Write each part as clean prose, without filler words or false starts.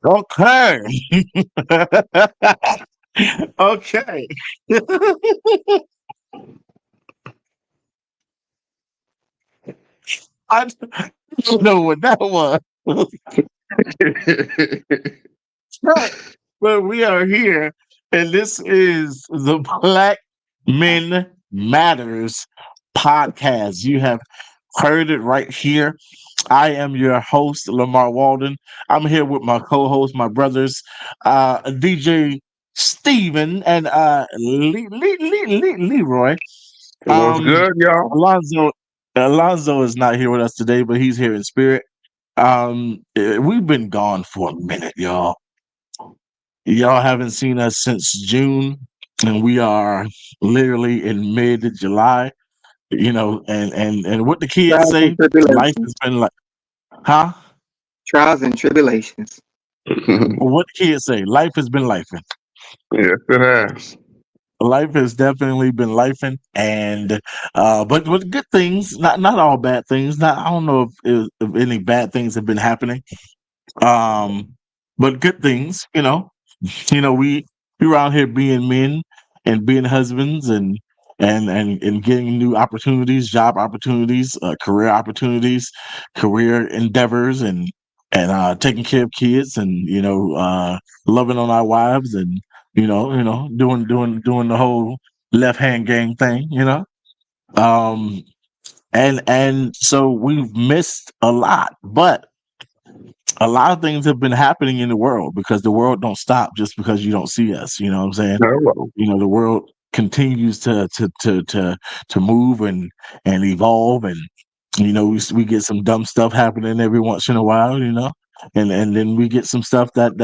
Okay. Okay. I don't know what that was. Right. But we are here, and this is the Black Men Matters podcast. You have heard it right here. I am your host, Lamar Walden. I'm here with my co-host, my brothers, DJ Steven and Leroy. What's Um, good, y'all? Alonzo is not here with us today, but he's here in spirit. We've been gone for a minute, y'all. Y'all haven't seen us since June, and we are literally in mid July. And what the kids Trials and say, life has tribulations. been like, huh? Trials and tribulations. What the kids say, life has been lifing. Yes, it has. Life has definitely been lifing, and but with good things, not all bad things. Not I don't know if any bad things have been happening. Um, but good things, we were out here being men and being husbands and getting new opportunities, job opportunities, career endeavors, and taking care of kids, and loving on our wives, and doing the whole left hand gang thing, um and so we've missed a lot, but a lot of things have been happening in the world, because the world don't stop just because you don't see us. You know what I'm saying? Hello. The world continues to move and evolve, and we get some dumb stuff happening every once in a while, and then we get some stuff that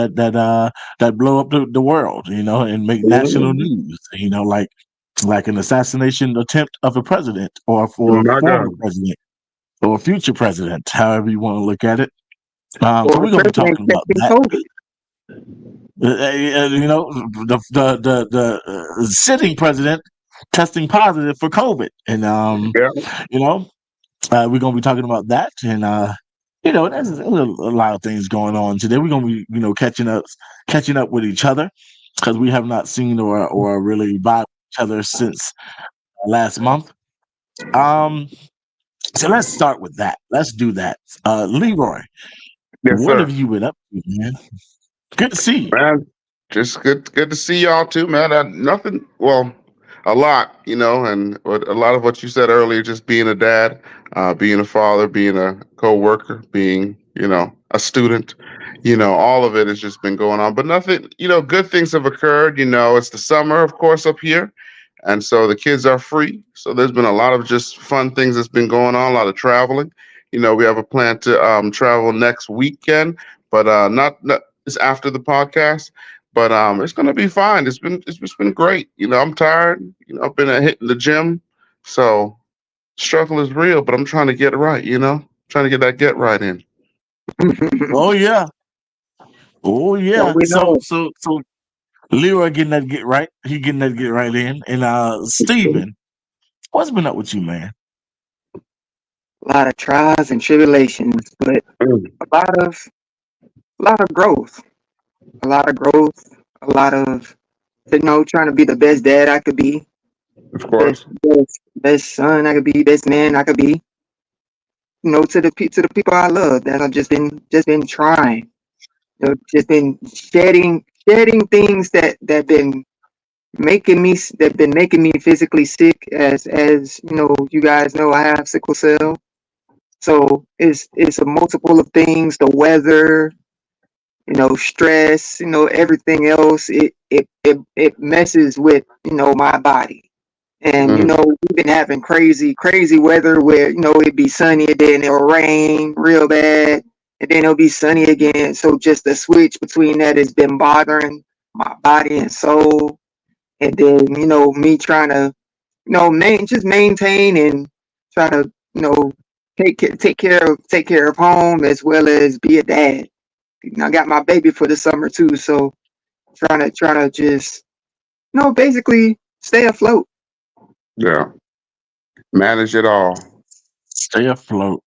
blow up the world, and make national Mhm. news, like an assassination attempt of a president, or for a My former God. president, or a future president, however you want to look at it. So Or we're a gonna be president talking about testing that. COVID. The sitting president testing positive for COVID, and Yeah. you know, we're gonna be talking about that, and there's a lot of things going on today. We're gonna be, catching up with each other, because we have not seen or really vibed with each other since last month. Um, so let's start with that. Let's do that. Leroy, Yes, what sir. have you been up to, man? Good to see you. Man, just good to see y'all too, man. Nothing, well, a lot, and a lot of what you said earlier, just being a dad, being a father, being a co-worker, being, a student, all of it has just been going on. But nothing, good things have occurred. It's the summer, of course, up here. And so the kids are free. So there's been a lot of just fun things that's been going on, a lot of traveling. We have a plan to travel next weekend, but not it's after the podcast. But it's gonna be fine. It's been great. I'm tired. I've been hitting the gym, so struggle is real. But I'm trying to get it right. Trying to get that get right in. Oh yeah. Oh So yeah. we So know so so Leroy getting that get right. He getting that get right in. And Steven, what's been up with you, man? a lot of trials and tribulations, but Mm, a lot of a lot of growth. A lot of growth. A lot of trying to be the best dad I could be, of best course. best son I could be, best man I could be. To the people I love, that I've just been trying. Just been shedding things that been making me physically sick, as you guys know I have sickle cell. So it's a multiple of things: the weather, stress, everything else. It messes with my body. And Mm, we've been having crazy weather where it'd be sunny and then it'll rain real bad, and then it'll be sunny again. So just the switch between that has been bothering my body and soul. And then me trying to just maintain and try to take care of home, as well as be a dad. I got my baby for the summer too, so trying to just basically stay afloat. yeah. Manage it all. Stay afloat.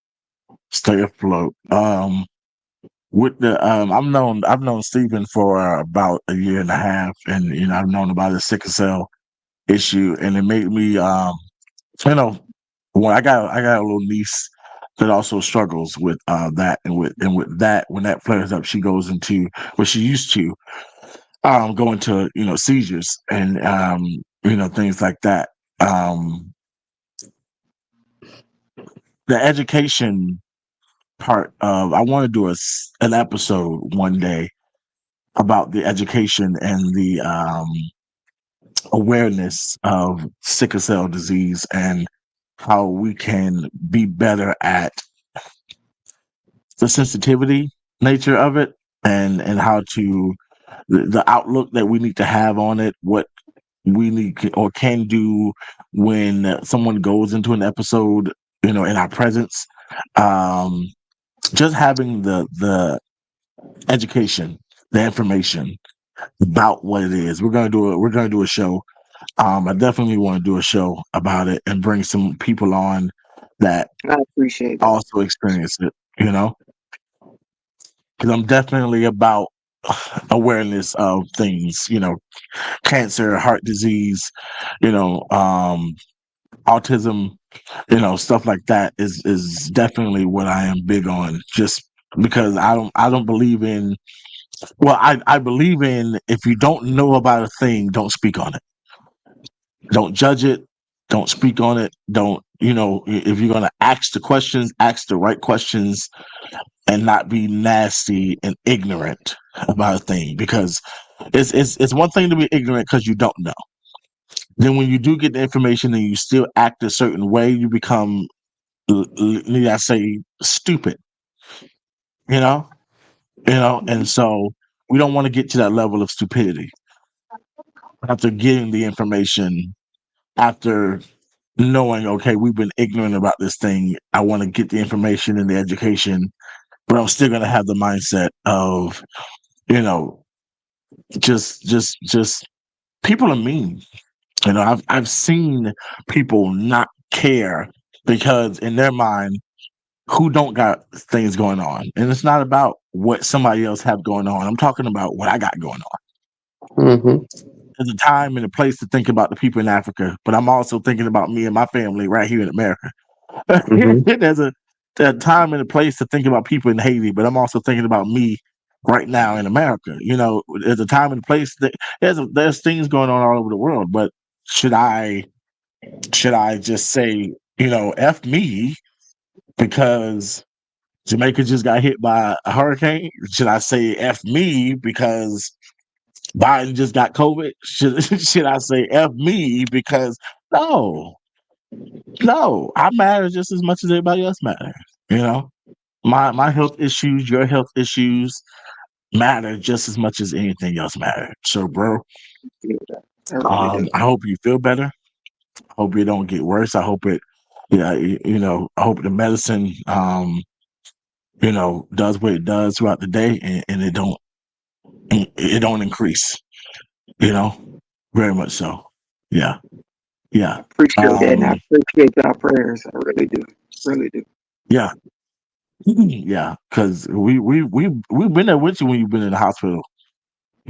Stay afloat. with the I've known Stephen for about a year and a half, and I've known about his sickle cell issue, and it made me you know when I got a little niece that also struggles with that, and with that, when that flares up, she goes into what she used to go into seizures and things like that. um the education part of, I want to do an episode one day about the education and the awareness of sickle cell disease, and how we can be better at the sensitivity nature of it, and how to the outlook that we need to have on it, what we or can do when someone goes into an episode, in our presence. um just having the education, the information about what it is. We're gonna do a show. I definitely want to do a show about it and bring some people on that I appreciate that. also experience it, because I'm definitely about awareness of things, cancer, heart disease, autism, stuff like that is definitely what I am big on, just because I don't believe in, well, I believe in, if you don't know about a thing, don't speak on it. Don't judge it. Don't speak on it. Don't, if you're going to ask the questions, ask the right questions, and not be nasty and ignorant about a thing. Because it's one thing to be ignorant because you don't know. Then when you do get the information and you still act a certain way, you become, need I say, stupid. You know, and so we don't want to get to that level of stupidity after getting the information, after knowing, okay, we've been ignorant about this thing. I want to get the information and the education, but I'm still going to have the mindset of, you know, just people are mean. I've seen people not care because in their mind, who don't got things going on, and it's not about what somebody else have going on. I'm talking about what I got going on. Mm-hmm. There's a time and a place to think about the people in Africa, but I'm also thinking about me and my family right here in America. Mm-hmm. There's a time and a place to think about people in Haiti, but I'm also thinking about me right now in America. There's a time and a place that there's things going on all over the world. But should I just say, F me because Jamaica just got hit by a hurricane? Should I say F me because Biden just got COVID? Should I say F me because no, no, I matter just as much as everybody else matters. You know, my health issues, your health issues matter just as much as anything else matters. So, bro, Feel that. I really do. I hope you feel better. I hope it don't get worse. I hope it, yeah, I hope the medicine, does what it does throughout the day, and it don't increase. You know, very much so. Yeah, I yeah, appreciate that, and I um, appreciate y'all prayers. I really do. Really do. yeah, yeah. Because we've been there with you when you've been in the hospital.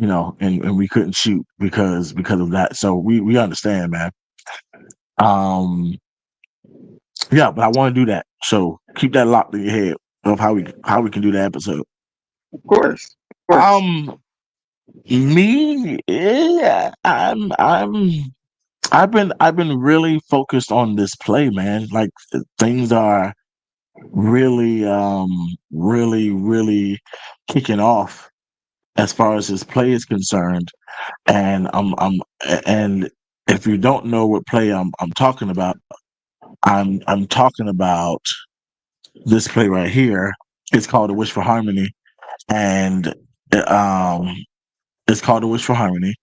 And we couldn't shoot because of that. So we understand, man. Um, yeah, but I want to do that. So keep that locked in your head of how we can do the episode. Of course. Of course. Um, me, yeah, I've been really focused on this play, man. Like things are really, really kicking off as far as this play is concerned. And and if you don't know what play I'm talking about, I'm talking about this play right here. It's called A Wish for Harmony, and um, it's called A Wish for Harmony,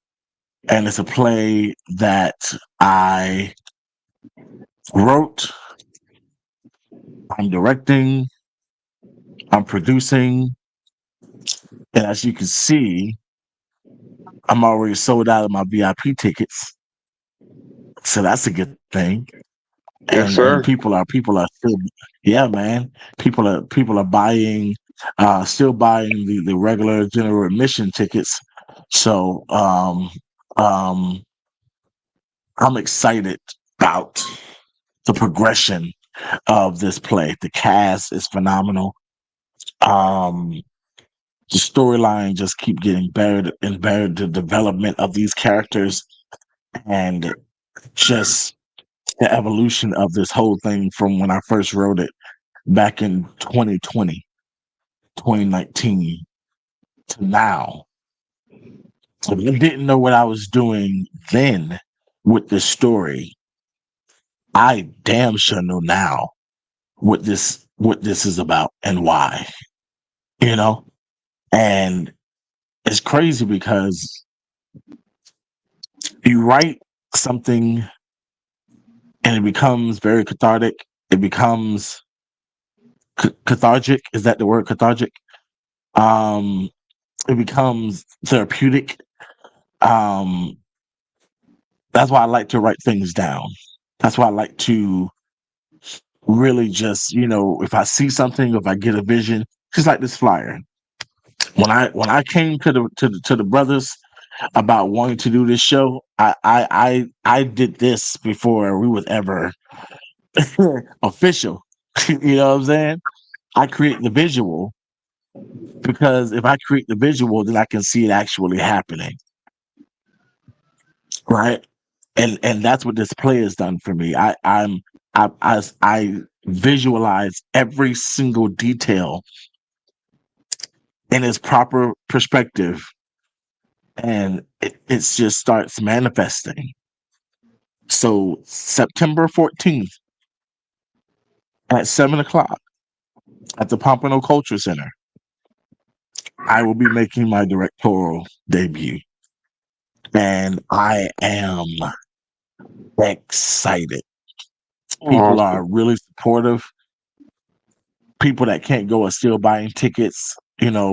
and it's a play that I wrote, I'm directing, I'm producing, and as you can see, I'm already sold out of my VIP tickets, so that's a good thing. Yes, And sir. people are still, yeah, man. People are buying still buying the regular general admission tickets. So um, I'm excited about the progression of this play. The cast is phenomenal. Um, the storyline just keep getting better and better. The development of these characters and just the evolution of this whole thing from when I first wrote it back in 2020, 2019 to now. If I didn't know what I was doing then with this story, I damn sure know now what this is about and why, you know? And it's crazy because you write something and it becomes very cathartic. It becomes cathartic. Is that the word cathartic? Um, it becomes therapeutic. Um, that's why I like to write things down. That's why I like to really just, if I see something, if I get a vision, just like this flyer. When I came to the brothers about wanting to do this show, I did this before we was ever official. You know what I'm saying? I create the visual because if I create the visual, then I can see it actually happening, right? And that's what this play has done for me. I visualize every single detail in its proper perspective, and it just starts manifesting. So September 14th at 7 o'clock at the Pompano Culture Center, I will be making my directorial debut, and I am excited. People Awesome. are really supportive. People that can't go are still buying tickets,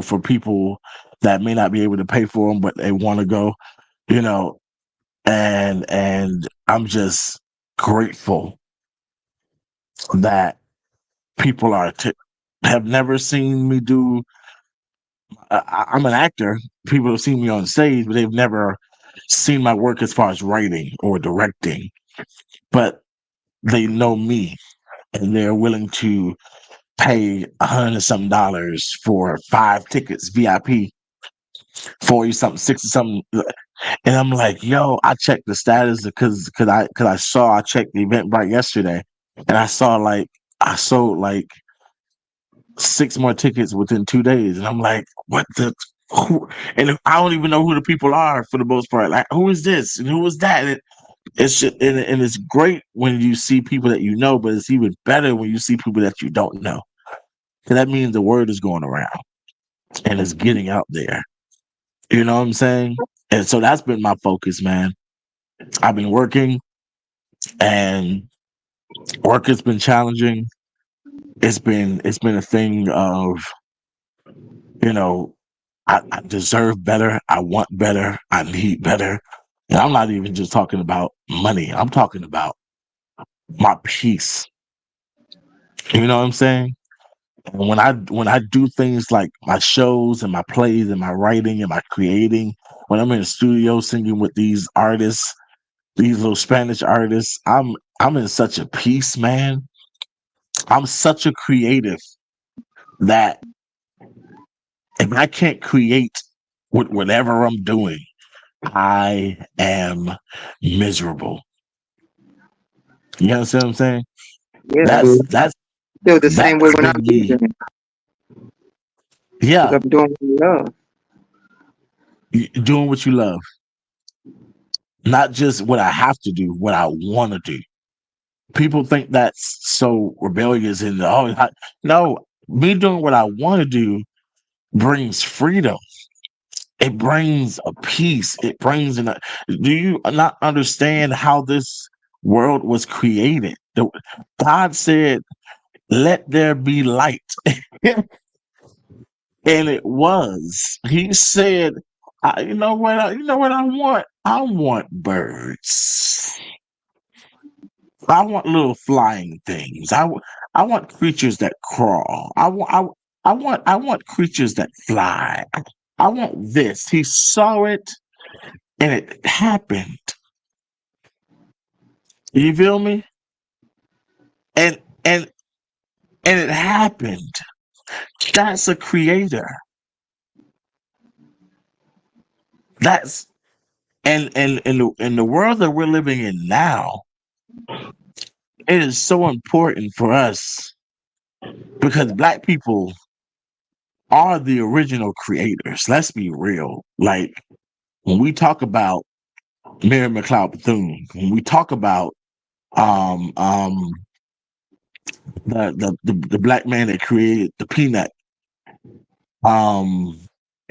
for people that may not be able to pay for them, but they want to go, you know, and I'm just grateful that people have never seen me do. I'm an actor. People have seen me on stage, but they've never seen my work as far as writing or directing. But they know me, and they're willing to pay $100 for 5 tickets, VIP, 40 something, 60 something. And I'm like, yo, I checked the status because I checked the Eventbrite yesterday, and I sold like 6 more tickets within 2 days, and I'm like, what the? Who? And I don't even know who the people are for the most part. Like, who is this and who is that? And it's just, and it's great when you see people that you know, but it's even better when you see people that you don't know. So that means the word is going around and it's getting out there. You know what I'm saying? And so that's been my focus, man. I've been working, and work has been challenging. It's been a thing of, you know, I deserve better. I want better. I need better. And I'm not even just talking about money. I'm talking about my peace. You know what I'm saying? And when I do things like my shows and my plays and my writing and my creating, when I'm in the studio singing with these artists, these little Spanish artists, I'm in such a peace, man. I'm such a creative that if I can't create with whatever I'm doing, I am miserable. You understand what I'm saying? Yeah, I That's Mhm. that's feel the that same way has when I'm been me. teaching because Yeah, I'm doing what I love. doing what you love, not just what I have to do, what I want to do. People think that's so rebellious and no, me doing what I want to do brings freedom. It brings a peace. It brings do you not understand how this world was created? God said, "Let there be light." And it was. He said, "You know what? You know what I want? I want birds. I want little flying things. I want creatures that crawl. I want creatures that fly. I want this. He saw it and it happened. You feel me? And and and it happened. That's a creator. That's and in the world that we're living in now, it is so important for us because black people are the original creators. Let's be real. Like when we talk about Mary McLeod Bethune, when we talk about um um the black man that created the peanut, um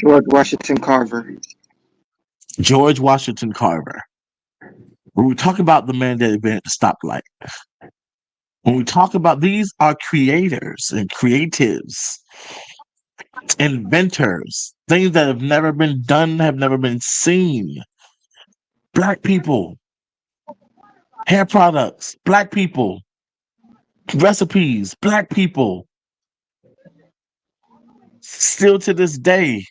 George Washington Carver. George Washington Carver. When we talk about the man that invented the stoplight, when we talk about these are creators and creatives, inventors, things that have never been done, have never been seen. Black people, hair products, black people, recipes, black people. Still to this day,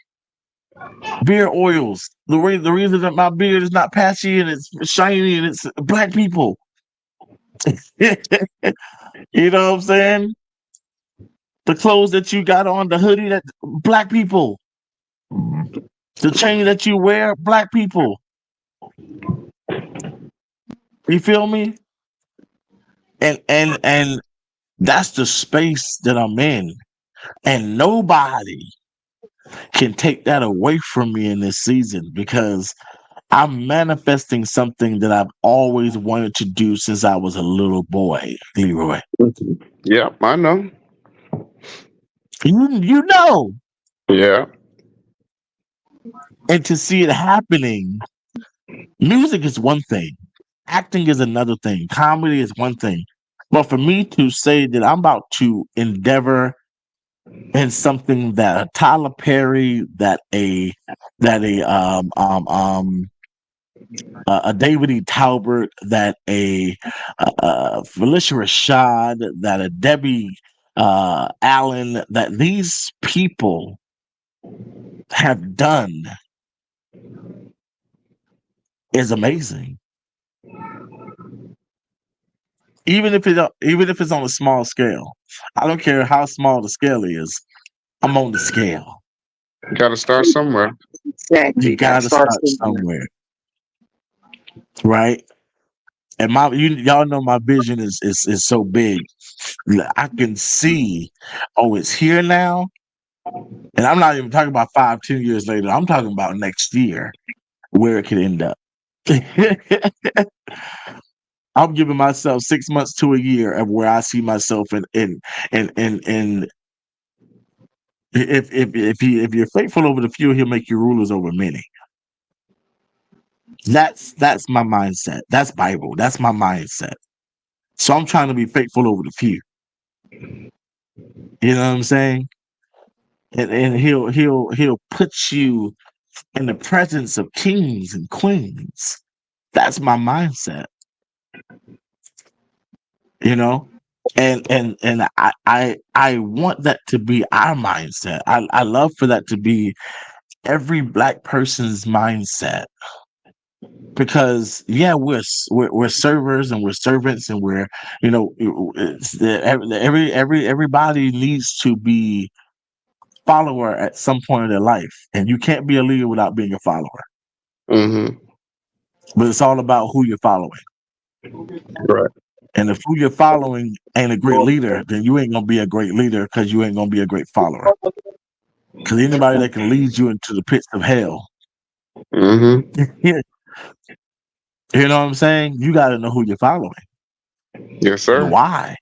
beard oils. The reason that my beard is not patchy and it's shiny and it's black people. You know what I'm saying? The clothes that you got on, the hoodie that black people. The chain that you wear, black people. You feel me? And that's the space that I'm in. And nobody can take that away from me in this season because I'm manifesting something that I've always wanted to do since I was a little boy, Leroy. Yeah, I know. You know, Yeah. and to see it happening, music is one thing, acting is another thing, comedy is one thing. But for me to say that I'm about to endeavor in something that a Tyler Perry, a David E. Talbot, that a Felicia Rashad, that a Debbie Allen, that these people have done is amazing. Even if it's on a small scale, I don't care how small the scale is. I'm on the scale. Got to start somewhere. You Exactly. Got to got to start start somewhere. somewhere, right? And y'all know my vision is so big. I can see, oh, it's here now. And I'm not even talking about 5, 10 years later. I'm talking about next year where it could end up. I'm giving myself 6 months to a year of where I see myself in if you're faithful over the few, he'll make you rulers over many. That's my mindset. That's Bible. That's my mindset. So I'm trying to be faithful over the few. You know what I'm saying? And he'll put you in the presence of kings and queens. That's my mindset. You know? And I want that to be our mindset. I love for that to be every black person's mindset. Because yeah, we're servers and we're servants and we're everybody needs to be follower at some point in their life, and you can't be a leader without being a follower. Mm-hmm. But it's all about who you're following. Right. And if who you're following ain't a great leader, then you ain't gonna be a great leader because you ain't gonna be a great follower. Because anybody that can lead you into the pits of hell, Mm-hmm. you know what I'm saying? You got to know who you're following Yes, and sir. why.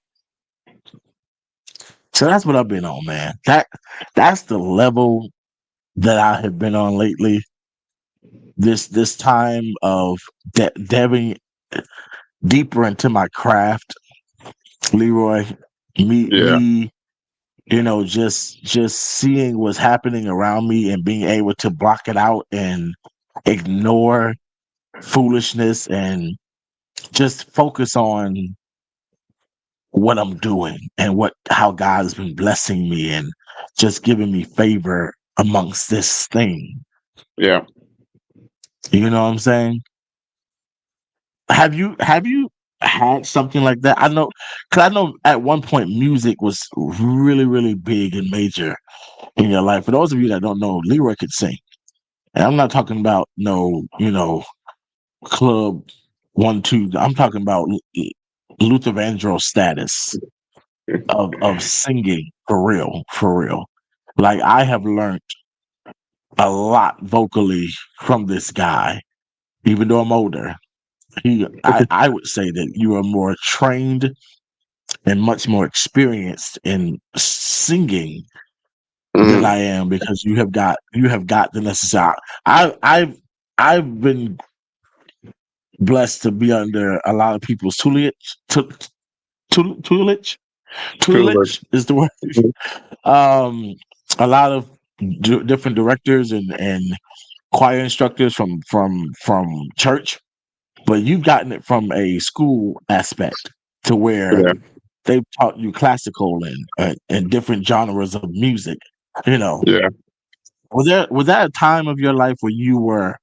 So that's what I've been on, man. That's the level that I have been on lately. This time of delving deeper into my craft, Leroy. Yeah. Me, just seeing what's happening around me and being able to block it out and ignore foolishness and just focus on what I'm doing and how God has been blessing me and just giving me favor amongst this thing. Yeah. You know what I'm saying? Have you had something like that? I know, because I know at one point music was really, really big and major in your life. For those of you that don't know, Leroy could sing. And I'm not talking about no, club 1, 2. I'm talking about Luther Vandross status of singing for real, for real. Like I have learned a lot vocally from this guy, even though I'm older. I would say that you are more trained and much more experienced in singing than Mm, I am because you have got the necessary. I've been blessed to be under a lot of people's tutelage. too much. Tutelage is the word. Mhm. Um, a lot of different directors and choir instructors from church, but you've gotten it from a school aspect to where Yeah. they've taught you classical and different genres of music. You know, Yeah. was that a time of your life where you were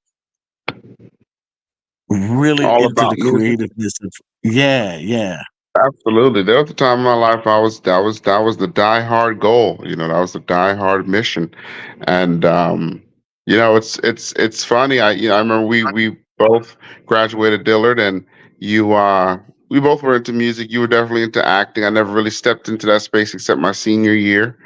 really All into about the music. creativeness of yeah, yeah. Absolutely. There was a time in my life that was the die hard goal. That was the die hard mission. And it's funny. I remember we both graduated Dillard, and you we both were into music. You were definitely into acting. I never really stepped into that space except my senior year,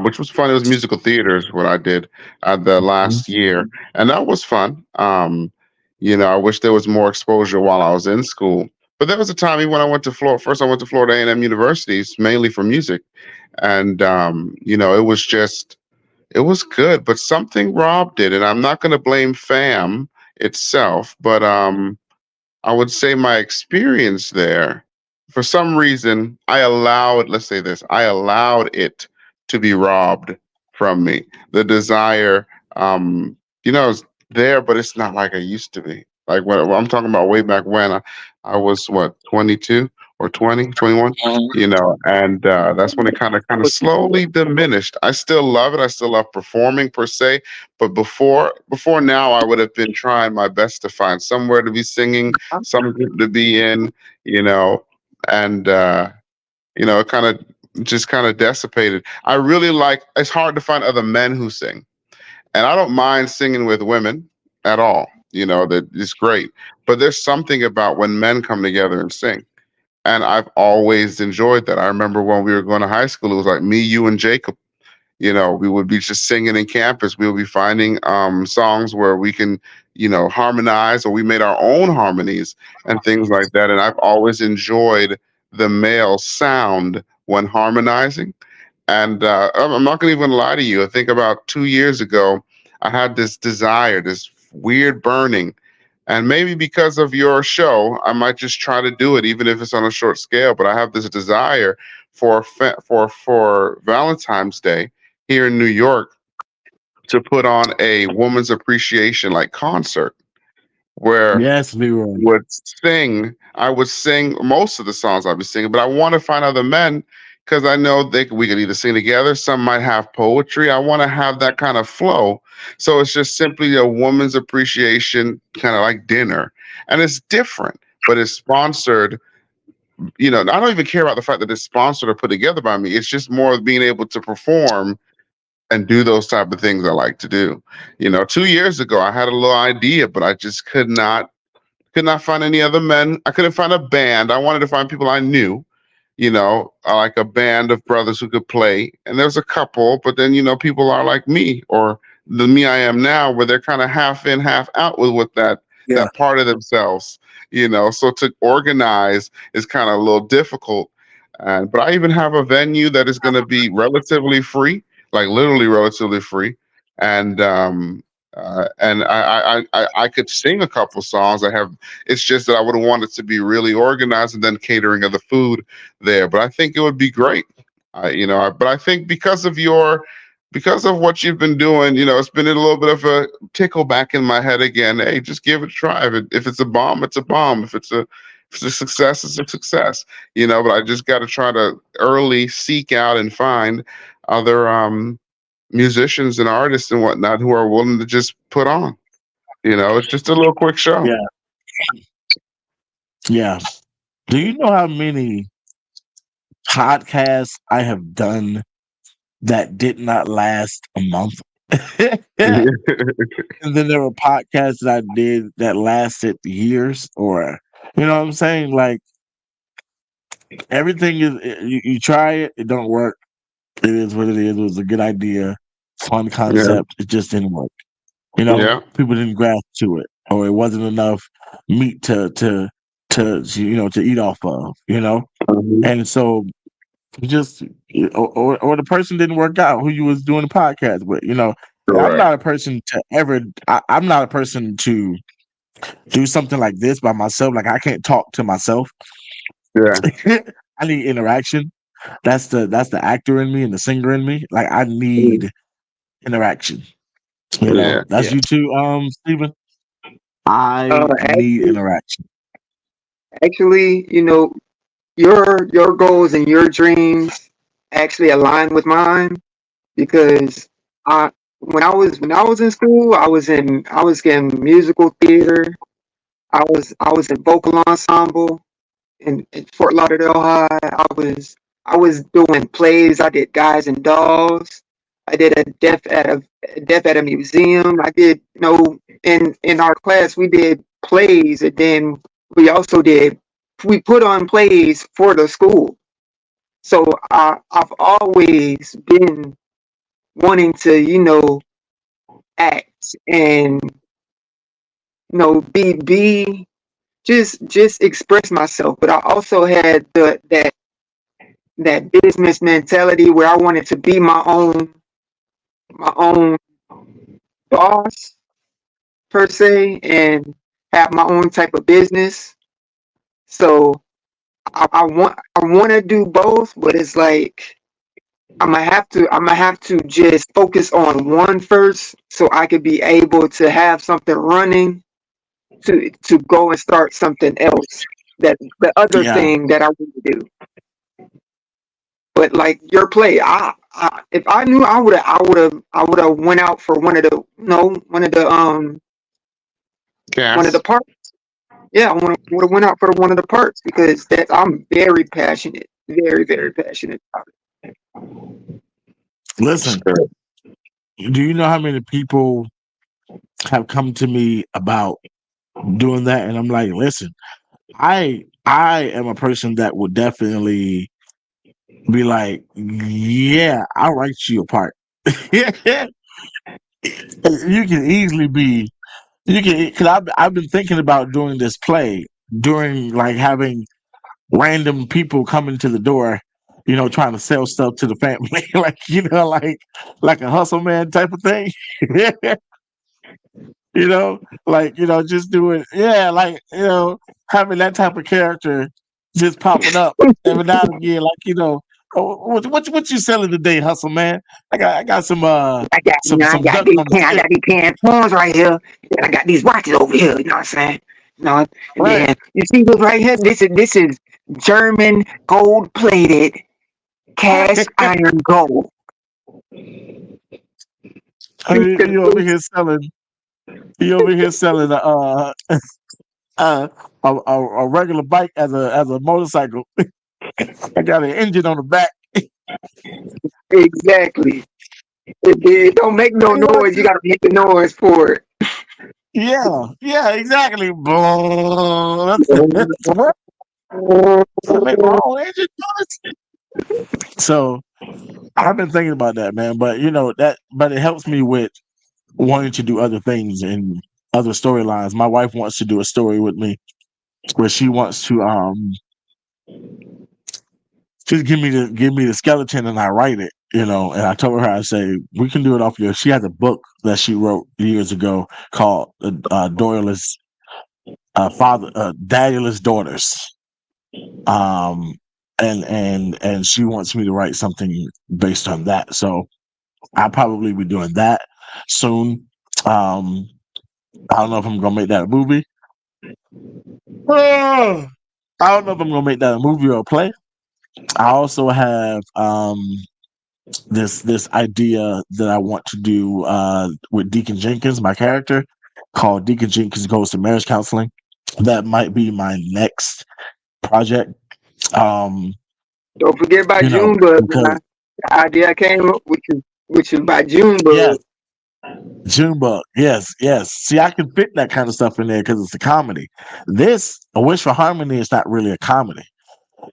which was fun. It was musical theater is what I did the Mhm. last year, and that was fun. I wish there was more exposure while I was in school. But there was a time even when I went to Florida. First, I went to Florida A&M universities mainly for music, and it was good. But something robbed it, and I'm not going to blame FAM itself, but I would say my experience there, for some reason, let's say this, I allowed it to be robbed from me. The desire, is there, but it's not like I used to be. Like when I'm talking about way back when I was what, 22 or 20, 21, and that's when it kind of slowly diminished. I still love it. I still love performing per se, but before now, I would have been trying my best to find somewhere to be singing, some group to be in, you know, and it kind of dissipated. I really like. It's hard to find other men who sing, and I don't mind singing with women at all. That is great, but there's something about when men come together and sing. And I've always enjoyed that. I remember when we were going to high school, it was like me, you, and Jacob. We would be just singing in campus. We would be finding songs where we can, harmonize, or we made our own harmonies and things like that. And I've always enjoyed the male sound when harmonizing. And I'm not going to even lie to you. I think about 2 years ago, I had this desire, this weird burning. And maybe because of your show, I might just try to do it, even if it's on a short scale. But I have this desire for Valentine's Day here in New York to put on a woman's appreciation like concert where Yes, Leroy. would sing. I would sing most of the songs I'd be singing, but I want to find other men because I know we could either sing together. Some might have poetry. I want to have that kind of flow. So it's just simply a woman's appreciation, kind of like dinner, and it's different, but it's sponsored. I don't even care about the fact that it's sponsored or put together by me. It's just more of being able to perform and do those type of things I like to do. 2 years ago, I had a little idea, but I just could not find any other men. I couldn't find a band. I wanted to find people I knew, like a band of brothers who could play. And there's a couple, but then, people are like me or the me I am now, where they're kind of half in, half out with Yeah. that part of themselves, So to organize is kind of a little difficult. But I even have a venue that is going to be relatively free, like literally relatively free. And I could sing a couple songs. It's just that I would want it to be really organized and then catering of the food there. But I think it would be great. But I think because of what you've been doing, it's been a little bit of a tickle back in my head again. Hey, just give it a try. If it's a bomb, it's a bomb. If it's a success, it's a success. But I just got to try to early seek out and find other musicians and artists and whatnot who are willing to just put on. It's just a little quick show. Yeah, yeah. Do you know how many podcasts I have done that did not last a month? And then there were podcasts that I did that lasted years, or you know what I'm saying? Like everything is you try it, it don't work. It is what it is. It was a good idea, fun Yeah, concept. It just didn't work. yeah, People didn't grasp to it, or it wasn't enough meat to eat off of. mhm, And so you just or the person didn't work out who you was doing the podcast with. And I'm correct. not a person to ever. I'm not a person to do something like this by myself. Like I can't talk to myself. Yeah, I need interaction. That's the actor in me and the singer in me. Like I mhm, need interaction. yeah, That's Yeah. you too, Stephen. I need Actually, interaction. your goals and your dreams actually align with mine because I when I was in school, I was getting musical theater. I was in vocal ensemble in Fort Lauderdale High. I was doing plays. I did Guys and Dolls. I did a deaf at a museum. I did in our class we did plays, and then we put on plays for the school. So I've always been wanting to act and be just express myself. But I also had that business mentality where I wanted to be my own boss per se and have my own type of business. So I want to do both, but it's like I'm gonna have to just focus on one first so I could be able to have something running to go and start something else. That the other Yeah. thing that I want to do. But like your play, if I knew, I would have went out for one of the no one of the cast. parts. Yeah, I would have went out for one of the parts because that I'm very passionate, very very passionate about Listen, do you know how many people have come to me about doing that? And I'm like, listen, I am a person that would definitely be like, yeah, I'll write you a part. You can easily be you can because I've been thinking about doing this play during like having random people coming to the door, trying to sell stuff to the family, like like a hustle man type of thing. Just doing, yeah, like having that type of character just popping up every now and again, like oh, what you selling today, hustle man? I got some it. I got, I some got ducks these on the can, I stick, got these canned prawns right here, and I got these watches over here. You know what I'm saying? And right? then you see this right here. This is German gold plated cast iron gold. I mean, you over here selling uh, a regular bike as a motorcycle. I got an engine on the back. Exactly. It don't make no You know what noise. You gotta make the noise for it. Yeah, exactly. I make my own engine noise. So I've been thinking about that, man. But but it helps me with wanting to do other things and other storylines. My wife wants to do a story with me where she wants to just give me the skeleton and I write it. And I told her, I say, we can do it off she has a book that she wrote years ago called Doyle's Daddyless Daughters. Um and she wants me to write something based on that. So I'll probably be doing that soon. Um I don't know if I'm gonna make that a movie. Oh, I don't know if I'm gonna make that a movie or a play. I also have this idea that I want to do with Deacon Jenkins, my character, called Deacon Jenkins Goes to Marriage Counseling. That might be my next project. Um, Don't forget about you know, Junebug. because The idea I came up with, which is by yes, Junebug. Junebug, yes, yes. See, I can fit that kind of stuff in there because it's a comedy. This A Wish for Harmony is not really a comedy.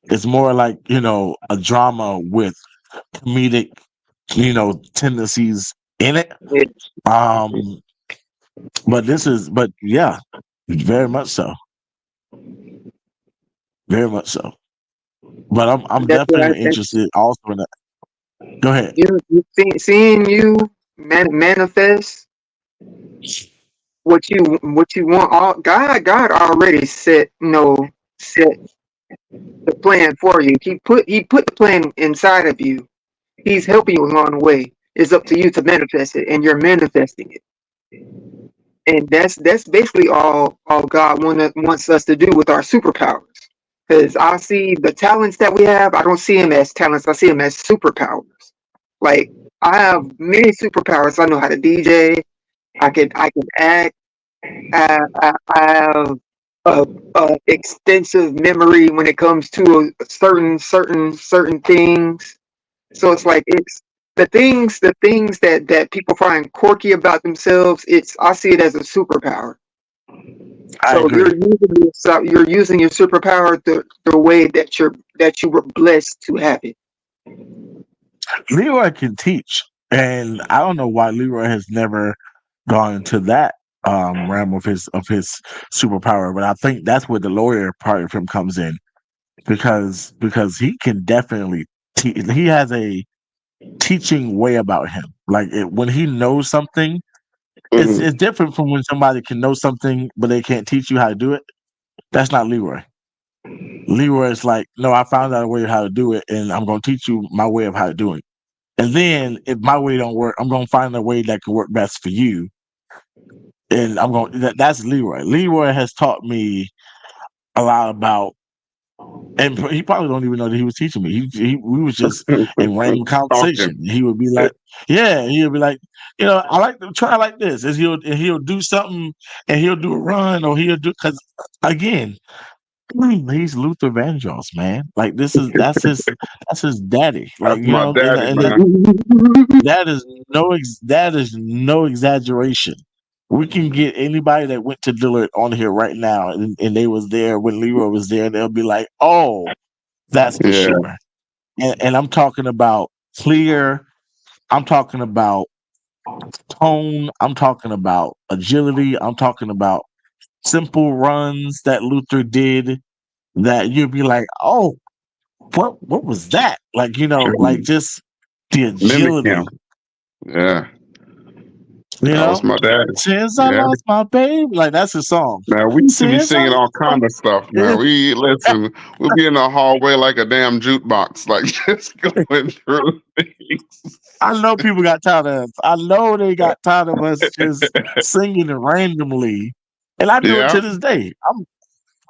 It's more like, a drama with comedic, tendencies in it. Yeah, Um, but yeah, very much so, very much so. But I'm that's what I definitely think. interested also in that. Go ahead. Seeing you manifest what you want. All God already set set the plan for you. He put the plan inside of you. He's helping you along the way. It's up to you to manifest it, and you're manifesting it. And that's basically all God wants us to do with our superpowers. Because I see the talents that we have, I don't see them as talents. I see them as superpowers. Like I have many superpowers. I know how to DJ. I can act. I have a extensive memory when it comes to certain things. So it's like it's the things that people find quirky about themselves. I see it as a superpower. I So agree. you're using your superpower the way that you were blessed to have it. Leroy can teach, and I don't know why Leroy has never gone into that realm of his superpower. But I think that's where the lawyer part of him comes in because he can definitely he has a teaching way about him. Like when he knows something, it's Hmm. it's different from when somebody can know something but they can't teach you how to do it. That's not Leroy. Leroy is like, no, I found out a way how to do it, and I'm gonna teach you my way of how to do it. And then if my way don't work, I'm gonna find a way that can work best for you. And that's Leroy. Leroy has taught me a lot about, and he probably don't even know that he was teaching me. We was just in random Talking. conversation. He would be like, yeah, he would be like, I like to try like this. And he'll do something, and he'll do a run, or he'll do because again, he's Luther Vandross, man. Like that's his daddy. Like That's my and, daddy, and man. that is no exaggeration. We can get anybody that went to Dillard on here right now, and they was there when Leroy was there, and they'll be like, "Oh, that's for Yeah, sure." And I'm talking about clear. I'm talking about tone. I'm talking about agility. I'm talking about simple runs that Luther did. That you'd be like, "Oh, what was that?" Like like just the mimic him. agility. Yeah, You that was know, my daddy. since I Yeah, lost my baby, like that's his song. man, we used to be Since I singing all lost my kind of stuff, yeah. man. We listen, we'll be in the hallway like a damn jukebox, like just going through things. I know people got tired of us. I know they got tired of us just singing it randomly, and I do it Yeah. to this day.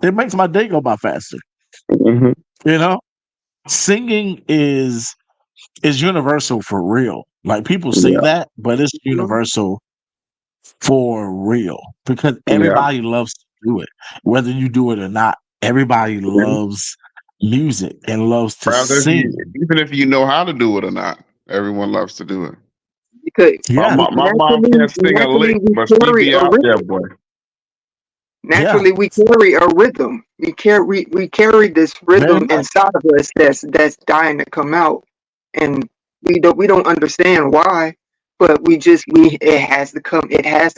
It makes my day go by faster. Hmm. You know, singing is universal for real. Like people say Yeah. that, but it's universal for real because Yeah. everybody loves to do it, whether you do it or not. Everybody Yeah. loves music and loves to Rather, if you, sing. even if you know how to do it or not, everyone loves to do it. Because My Yeah, my mom naturally, can't sing a lick, naturally we but she carry be a out there, rhythm. boy. yeah, Naturally, we carry a rhythm. We carry this very rhythm much. inside of us that's dying to come out, and we don't understand why, but we it has to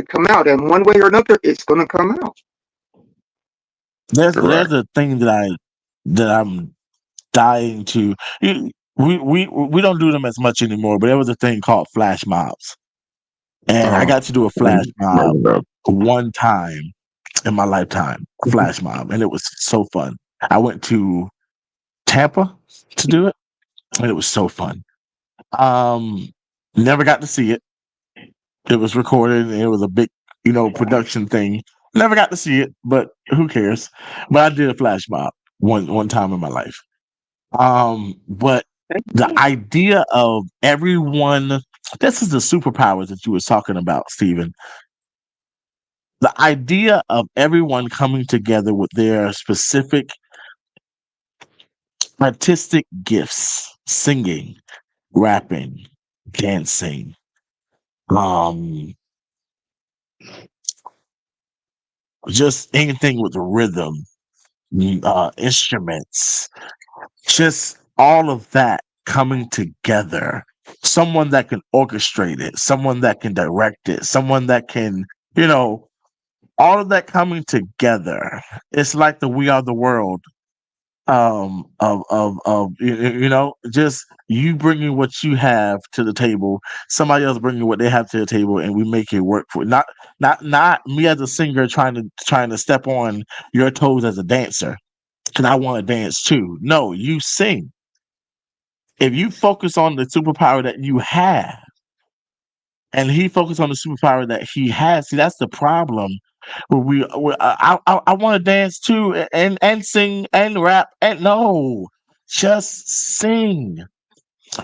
come out, and one way or another, it's gonna come out. There's Correct. a thing that I'm dying to. We don't do them as much anymore, but there was a thing called flash mobs, and I Oh, got to do a flash man, mob remember that. one time in my lifetime, a flash mob, and it was so fun. I went to Tampa to do it, and it was so fun. Um, Never got to see it. It was recorded, and it was a big, production thing. Never got to see it, but who cares? But I did a flash mob one time in my life. But The idea of everyone, this is the superpowers that you were talking about, Stephen. The idea of everyone coming together with their specific artistic gifts, singing, rapping, dancing, um, just anything with the rhythm, instruments, just all of that coming together. Someone that can orchestrate it, someone that can direct it, someone that can, you know, all of that coming together. It's like the We Are the World just you bringing what you have to the table, somebody else bringing what they have to the table, and we make it work for not me as a singer trying to step on your toes as a dancer because I want to dance too. No, you sing. If you focus on the superpower that you have and he focused on the superpower that he has, see, that's the problem. I want to dance too and sing and rap and no, just sing.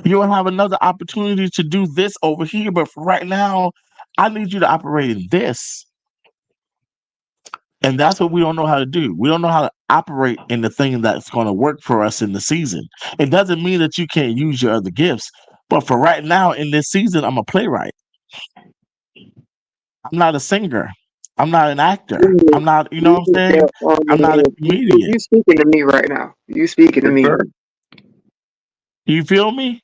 You'll have another opportunity to do this over here, but for right now, I need you to operate in this. And that's what we don't know how to do. We don't know how to operate in the thing that's going to work for us in the season. It doesn't mean that you can't use your other gifts, but for right now in this season, I'm a playwright. I'm not a singer. I'm not an actor. I'm not, you know what I'm saying? I'm not a comedian. You speaking to me right now. You speaking to Yes, me. sir. You feel me?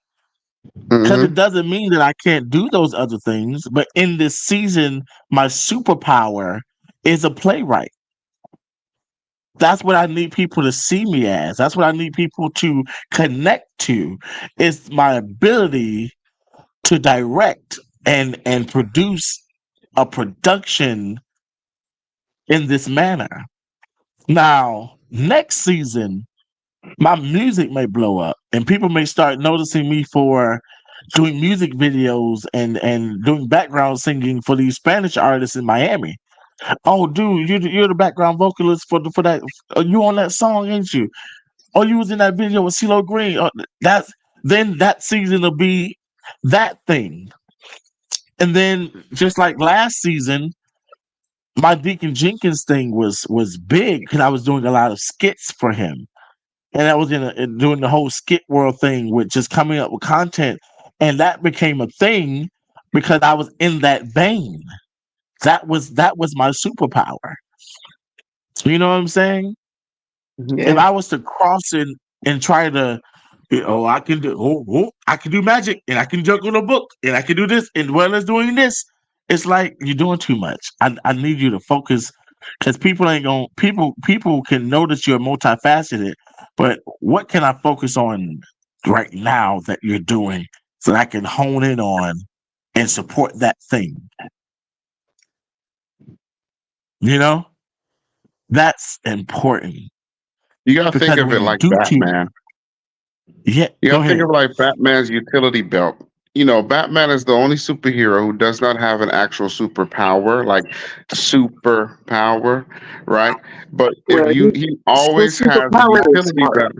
Because it Mm-hmm. doesn't mean that I can't do those other things. But in this season, my superpower is a playwright. That's what I need people to see me as. That's what I need people to connect to. It's my ability to direct and produce a production in this manner. Now, next season, my music may blow up and people may start noticing me for doing music videos and doing background singing for these Spanish artists in Miami. Oh, dude, you're the background vocalist for that. You on that song, ain't you? Oh, you was in that video with CeeLo Green. That's then that season will be that thing. And then just like last season, my Deacon Jenkins thing was big because I was doing a lot of skits for him. And I was doing the whole skit world thing with just coming up with content, and that became a thing because I was in that vein. That was my superpower. You know what I'm saying? If Yeah. I was to cross and try to, I can do, I can do magic, and I can juggle a book, and I can do this, and well as doing this, it's like you're doing too much. I need you to focus because people ain't gonna people can know that you're multifaceted, but what can I focus on right now that you're doing so that I can hone in on and support that thing? You know, that's important You gotta think because of when it you like do keep, Batman. yeah, You go gotta think ahead. of it like Batman's utility belt. You know, Batman is the only superhero who does not have an actual superpower, like superpower, right? But if Well, he his always has a superpower is utility smart. belt.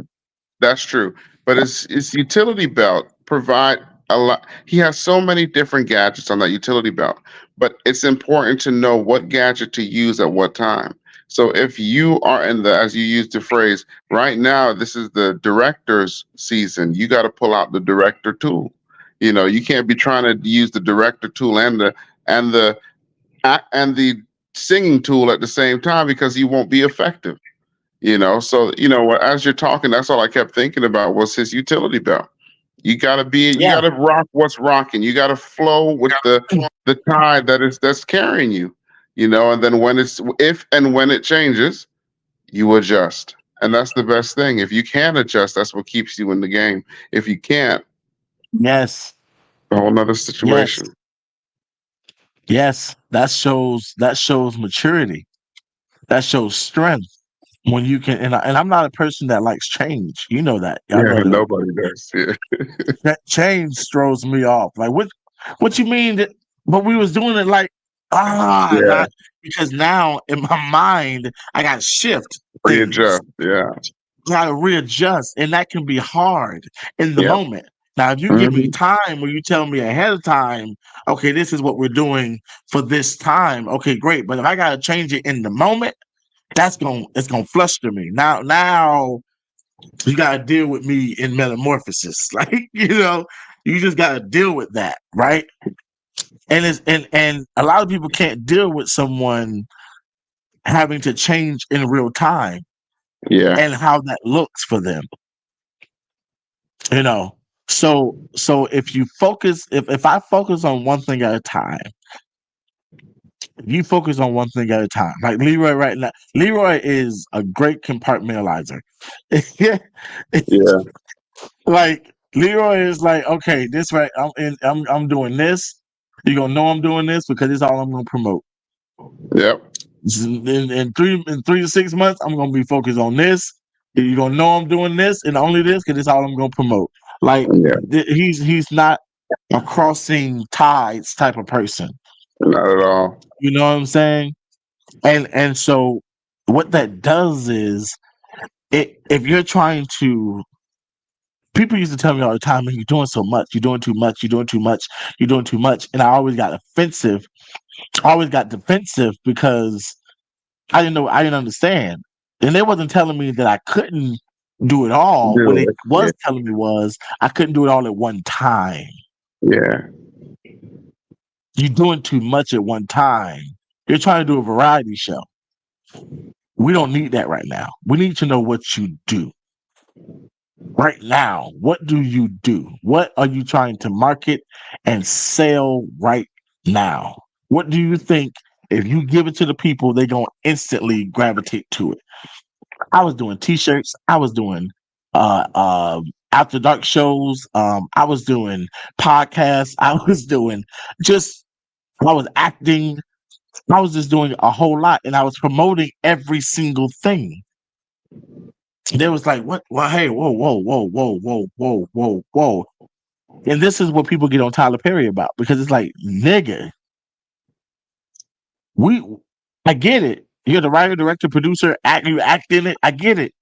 That's true. But his utility belt provide a lot. He has so many different gadgets on that utility belt, but it's important to know what gadget to use at what time. So if you are in the, as you used the phrase, right now, this is the director's season, you got to pull out the director tool. You know, you can't be trying to use the director tool and the and the singing tool at the same time because you won't be effective. So as you're talking, that's all I kept thinking about was his utility belt. You Yeah. gotta rock what's rocking. You gotta flow with the tide that's carrying you. And then if and when it changes, you adjust. And that's the best thing. If you can adjust, that's what keeps you in the game. If you can't, Yes. a whole nother Yes. situation. Yes. That shows maturity. That shows strength when you can. And I'm not a person that likes change. You know that. I Yeah, know that. nobody does. Yeah. Change throws me off. Like what you mean that? But we was doing it like Yeah. not because now in my mind I got to shift things. Readjust. Yeah. gotta readjust, and that can be hard in the Yep. moment. Now, if you give me Hmm. time, or you tell me ahead of time, okay, this is what we're doing for this time. Okay, great. But if I gotta change it in the moment, it's gonna fluster me. Now you gotta deal with me in metamorphosis. Like, you just gotta deal with that, right? And a lot of people can't deal with someone having to change in real time Yeah. and how that looks for them. You know. So if I focus on one thing at a time, if you focus on one thing at a time, like Leroy right now, Leroy is a great compartmentalizer. Yeah. Yeah. Like Leroy is like, okay, this right, I'm doing this. You're gonna know I'm doing this because it's all I'm gonna promote. Yep. In 3 to 6 months, I'm gonna be focused on this. You're gonna know I'm doing this and only this because it's all I'm gonna promote. Like Yeah. he's not a crossing tides type of person. Not at all. You know what I'm saying? And so what that does is if you're trying to people used to tell me all the time, man, you're doing so much, you're doing too much, you're doing too much, you're doing too much. And I always got offensive, I always got defensive because I didn't understand. And they wasn't telling me that I couldn't do it all. What Do they it. Yeah. was telling me was I couldn't do it all at one time. Yeah. You're doing too much at one time. You're trying to do a variety show. We don't need that right now. We need to know what you do. Right now, what do you do? What are you trying to market and sell right now? What do you think if you give it to the people, they're going to instantly gravitate to it? I was doing t-shirts. I was doing after dark shows. I was doing podcasts. I was doing just, I was acting. I was just doing a whole lot and I was promoting every single thing. They was like, what? Well, hey, whoa, whoa, whoa, whoa, whoa, whoa, whoa, whoa. And this is what people get on Tyler Perry about because it's like, nigga, we, I get it. You're the writer, director, producer, you act in it. I get it.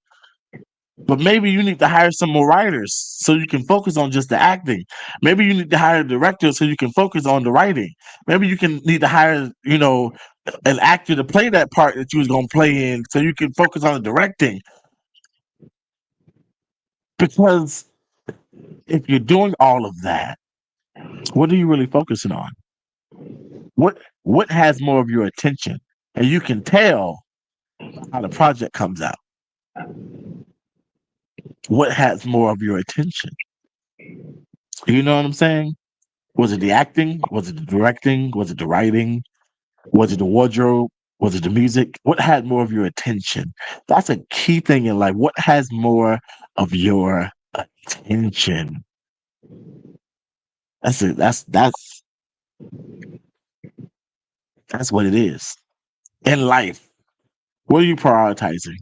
But maybe you need to hire some more writers so you can focus on just the acting. Maybe you need to hire a director so you can focus on the writing. Maybe you can need to hire, an actor to play that part that you was gonna play in so you can focus on the directing. Because if you're doing all of that, what are you really focusing on? What has more of your attention? And you can tell how the project comes out. What has more of your attention? You know what I'm saying? Was it the acting? Was it the directing? Was it the writing? Was it the wardrobe? Was it the music? What had more of your attention? That's a key thing in life. What has more of your attention? That's it. That's what it is. In life, what are you prioritizing?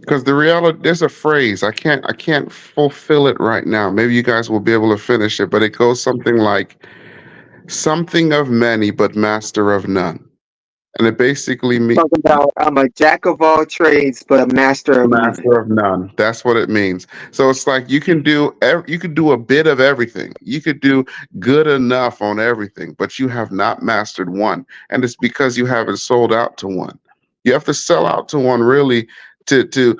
Because the reality, there's a phrase I can't fulfill it right now. Maybe you guys will be able to finish it, but it goes something like something of many, but master of none. And it basically means Talking about I'm a jack of all trades, but a master of none. master of none. That's what it means. So it's like you could do a bit of everything. You could do good enough on everything, but you have not mastered one. And it's because you haven't sold out to one. You have to sell out to one really to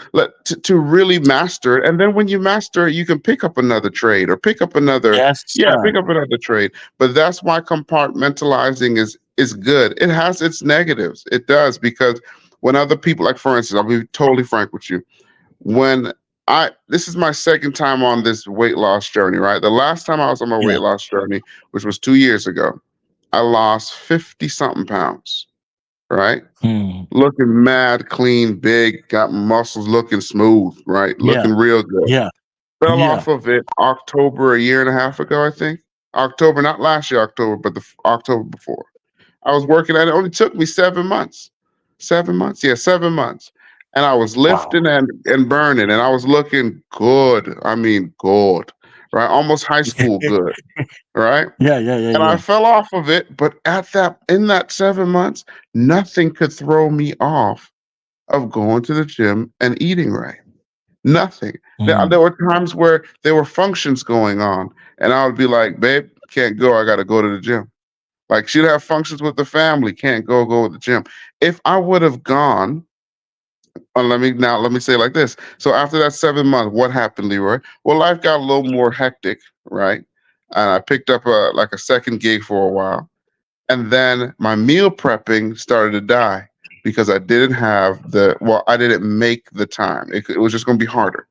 really master it. And then when you master it, you can pick up another trade or Yes, pick sir. up another trade. But that's why compartmentalizing is good. It has its negatives. It does because when other people, like for instance, I'll be totally frank with you. When this is my second time on this weight loss journey, right? The last time I was on my Yeah. weight loss journey, which was 2 years ago, I lost 50 something pounds, right? Mm. Looking mad, clean, big, got muscles looking smooth, right? Yeah. Looking real good. Yeah. Fell Yeah. off of it October a year and a half ago, I think. October, not last year, October, but the October before. I was working at it. Only took me 7 months. 7 months? Yeah, 7 months. And I was Wow. lifting and burning, and I was looking good. I mean, good, right? Almost high school good, right? Yeah, yeah, yeah, And I yeah. fell off of it, but in that 7 months, nothing could throw me off of going to the gym and eating right. Nothing. There Mhm. were times where there were functions going on, and I would be like, "Babe, can't go. I got to go to the gym." Like she'd have functions with the family, can't go to the gym. If I would have gone, let me say it like this. So after that 7 months, what happened, Leroy? Well, life got a little more hectic, right? And I picked up a second gig for a while, and then my meal prepping started to die because I didn't make the time. It was just going to be harder,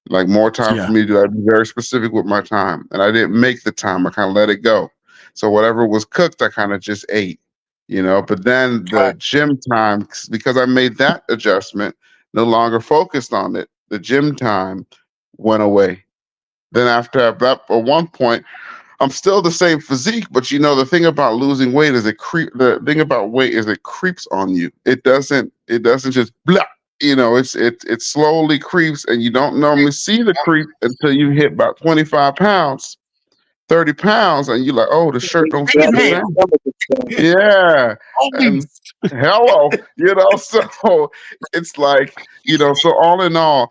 like more time for Yeah. me to do. I'd be very specific with my time, and I didn't make the time. I kind of let it go. So whatever was cooked, I kind of just ate, But then the Right. gym time, because I made that adjustment, no longer focused on it. The gym time went away. Then after that, at one point, I'm still the same physique, but the thing about losing weight is the thing about weight is it creeps on you. It doesn't just blah, it slowly creeps and you don't normally see the creep until you hit about 25 pounds, 30 pounds, and you're like, oh, the shirt don't fit Big the man. same. Yeah. And Obese. hello, so it's like, so all in all,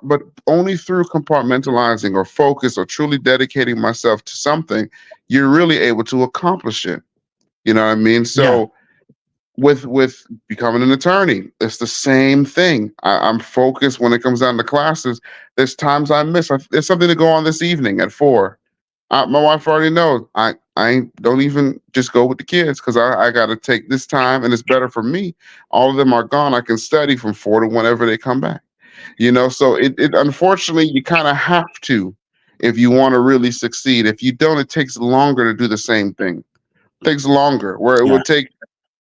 but only through compartmentalizing or focus or truly dedicating myself to something, you're really able to accomplish it. You know what I mean? Yeah. So with becoming an attorney, it's the same thing. I'm focused when it comes down to classes. There's times I miss. There's something to go on this evening at 4. My wife already knows. I don't even just go with the kids because I got to take this time and it's better for me. All of them are gone. I can study from 4 to whenever they come back. So it unfortunately you kind of have to if you want to really succeed. If you don't, it takes longer to do the same thing. It takes longer where it Yeah. would take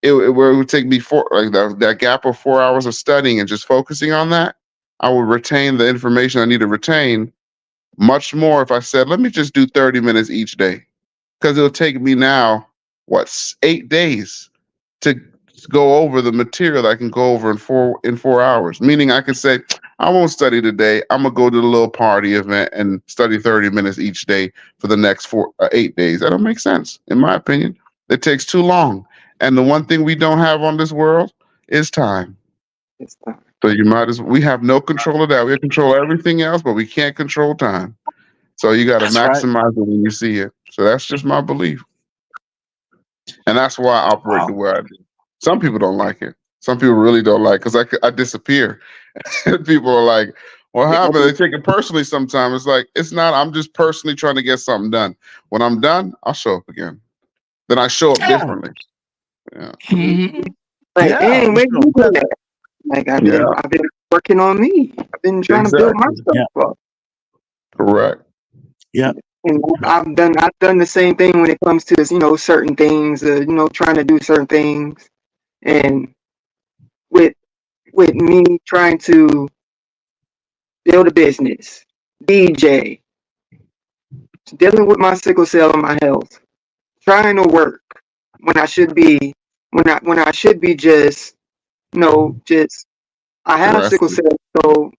where it would take me like that gap of 4 hours of studying and just focusing on that. I would retain the information I need to retain much more if I said, let me just do 30 minutes each day. Because it'll take me now, 8 days to go over the material I can go over in 4 hours. Meaning I can say, I won't study today. I'm gonna go to the little party event and study 30 minutes each day for the next 8 days. That don't make sense, in my opinion. It takes too long. And the one thing we don't have on this world is time. It's time. So we have no control of that. We control everything else, but we can't control time. So you got to That's right. maximize it when you see it. So that's just my belief. And that's why I operate the Wow. way I do. Some people don't like it. Some people really don't like because I disappear. People are like, what Yeah, happened? They take it personally sometimes. It's like, it's not. I'm just personally trying to get something done. When I'm done, I'll show up again. Then I show up Yeah. differently. Yeah. Mhm. like, Yeah. dang, You where feel you been better. at? Like Yeah. I've been working on me. I've been trying to build Exactly. myself Yeah. up. Correct. Yeah. And Yeah. I've done the same thing when it comes to certain things, trying to do certain things. And with me trying to build a business, DJ, dealing with my sickle cell and my health, trying to work when I should be when I should be just just I have sickle Rested. cell, so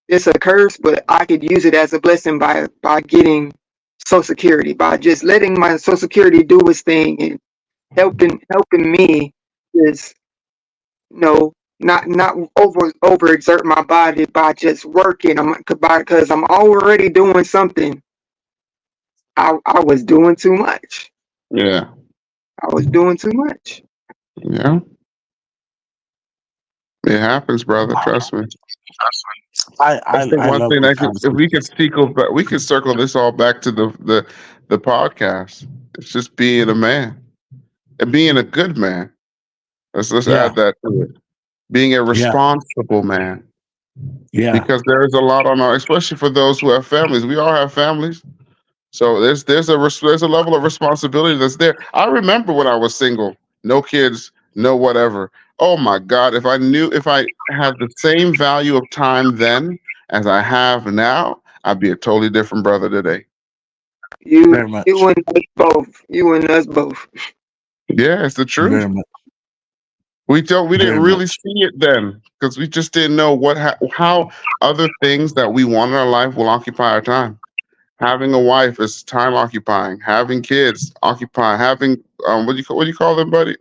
it's a curse, but I could use it as a blessing by getting Social Security, by just letting my Social Security do its thing and helping me just not overexert my body by just working. Because I'm already doing something. I was doing too much. Yeah. I was doing too much. Yeah. It happens, brother. Wow. Trust me. I I think I one love thing this if we conversation. could we could circle this all back to the podcast. It's just being a man and being a good man. Let's Yeah. add that to it. Being a Yeah. responsible man, Yeah. because there is a lot on our, especially for those who have families. We all have families, so there's a level of responsibility that's there. I remember when I was single, no kids, no whatever. Oh my God, if I had the same value of time then as I have now, I'd be a totally different brother today. You Very you much. and us both. You and us both. Yeah, it's the truth. Very much. We didn't Very really much. see it then because we just didn't know how other things that we want in our life will occupy our time. Having a wife is time occupying. Having kids occupy. Having what do you call them, buddy?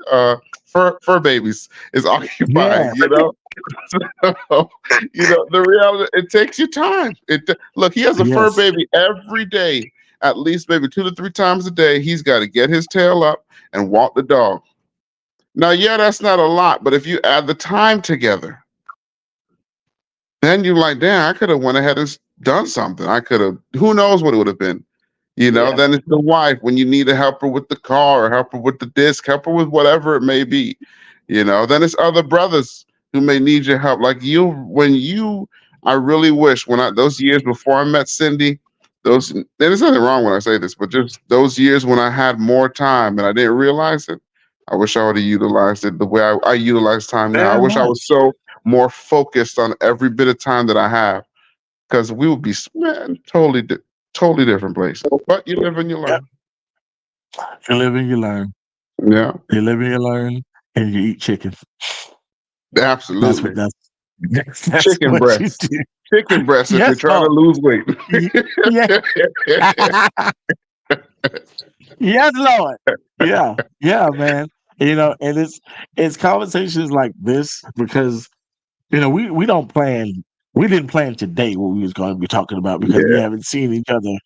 Fur babies is Yeah. occupying. You know. So, the reality, it takes you time. Look, he has a fur Yes. baby every day, at least maybe 2 to 3 times a day. He's got to get his tail up and walk the dog. Now, yeah, that's not a lot, but if you add the time together, then you're like, damn, I could have went ahead and done something. I could have, who knows what it would have been. Yeah. Then it's the wife when you need to help her with the car, or help her with the disc, help her with whatever it may be. Then it's other brothers who may need your help. Like I really wish those years before I met Cindy, there's nothing wrong when I say this, but just those years when I had more time and I didn't realize it, I wish I would have utilized it the way I utilize time now. I Very wish I was much. so more focused on every bit of time that I have, because we would be, man, totally different place. But you live and you Yep. learn. You live and you learn. Yeah, You live and you learn, and you eat chicken. That's absolutely. what that's Chicken what you breast. do. Chicken breast if you're Yes, trying to Lord. lose weight. Yeah. Yes, Lord. Yeah, yeah, man. And it's conversations like this because we don't plan. We didn't plan today what we was going to be talking about because we Yeah. haven't seen each other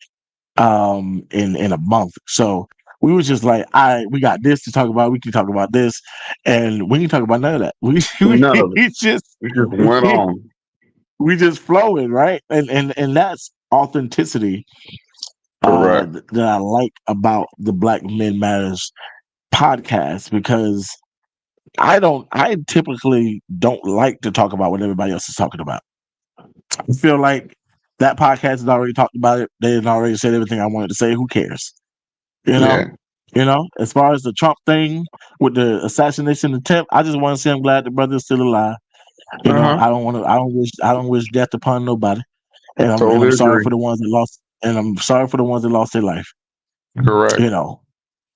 in a month. So we was just like, we got this to talk about. We can talk about this, and we can talk about none of that. None of it. We just We just went on. we just flowing, right? And that's authenticity Correct. that I like about the Black Men Matters podcast because I typically don't like to talk about what everybody else is talking about. I feel like that podcast has already talked about it. They had already said everything I wanted to say. Who cares? You know? Yeah. As far as the Trump thing with the assassination attempt, I just want to say I'm glad the brother's still alive. Uh-huh. I don't wish death upon nobody. And I'm Totally sorry agree. for the ones that lost and I'm sorry for the ones that lost their life. Correct. You know.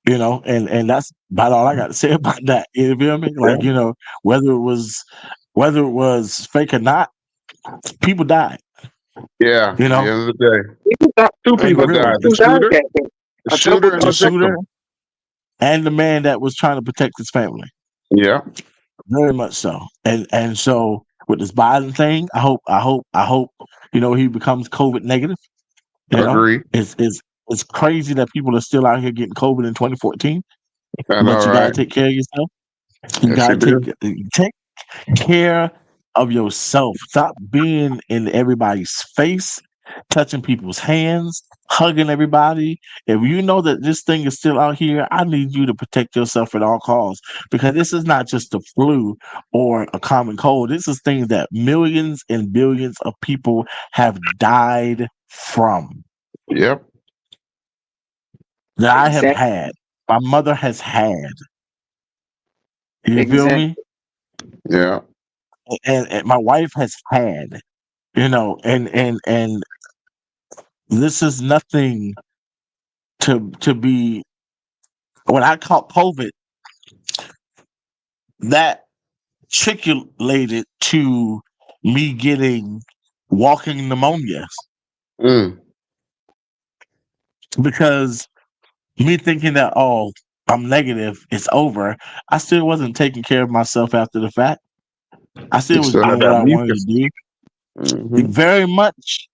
And that's about all I got to say about that. You feel me? Yeah. Like, whether it was fake or not, people died. Yeah. At You the know, end of the day, People died. two and people really, died. The People died shooter, that day. the A couple shooter and the the died. shooter victim. and the man that was trying to protect his family. Yeah. Very much so. And so with this Biden thing, I hope he becomes COVID negative. Agree. It's crazy that people are still out here getting COVID in 2014, I but know, you got to right? take care of yourself. You Yes, you got do. to take care of yourself. Stop being in everybody's face, touching people's hands, hugging everybody. If you know that this thing is still out here, I need you to protect yourself at all costs because this is not just the flu or a common cold. This is things that millions and billions of people have died from, Yep. that I have Exactly. had. My mother has had. You feel Exactly. me? Yeah. And my wife has had. And this is nothing to be. When I caught COVID, that articulated to me getting walking pneumonia Mm. because me thinking that, oh, I'm negative, it's over. I still wasn't taking care of myself after the fact. I You still was still had doing what that I wanted mucus. to do Hmm. very much,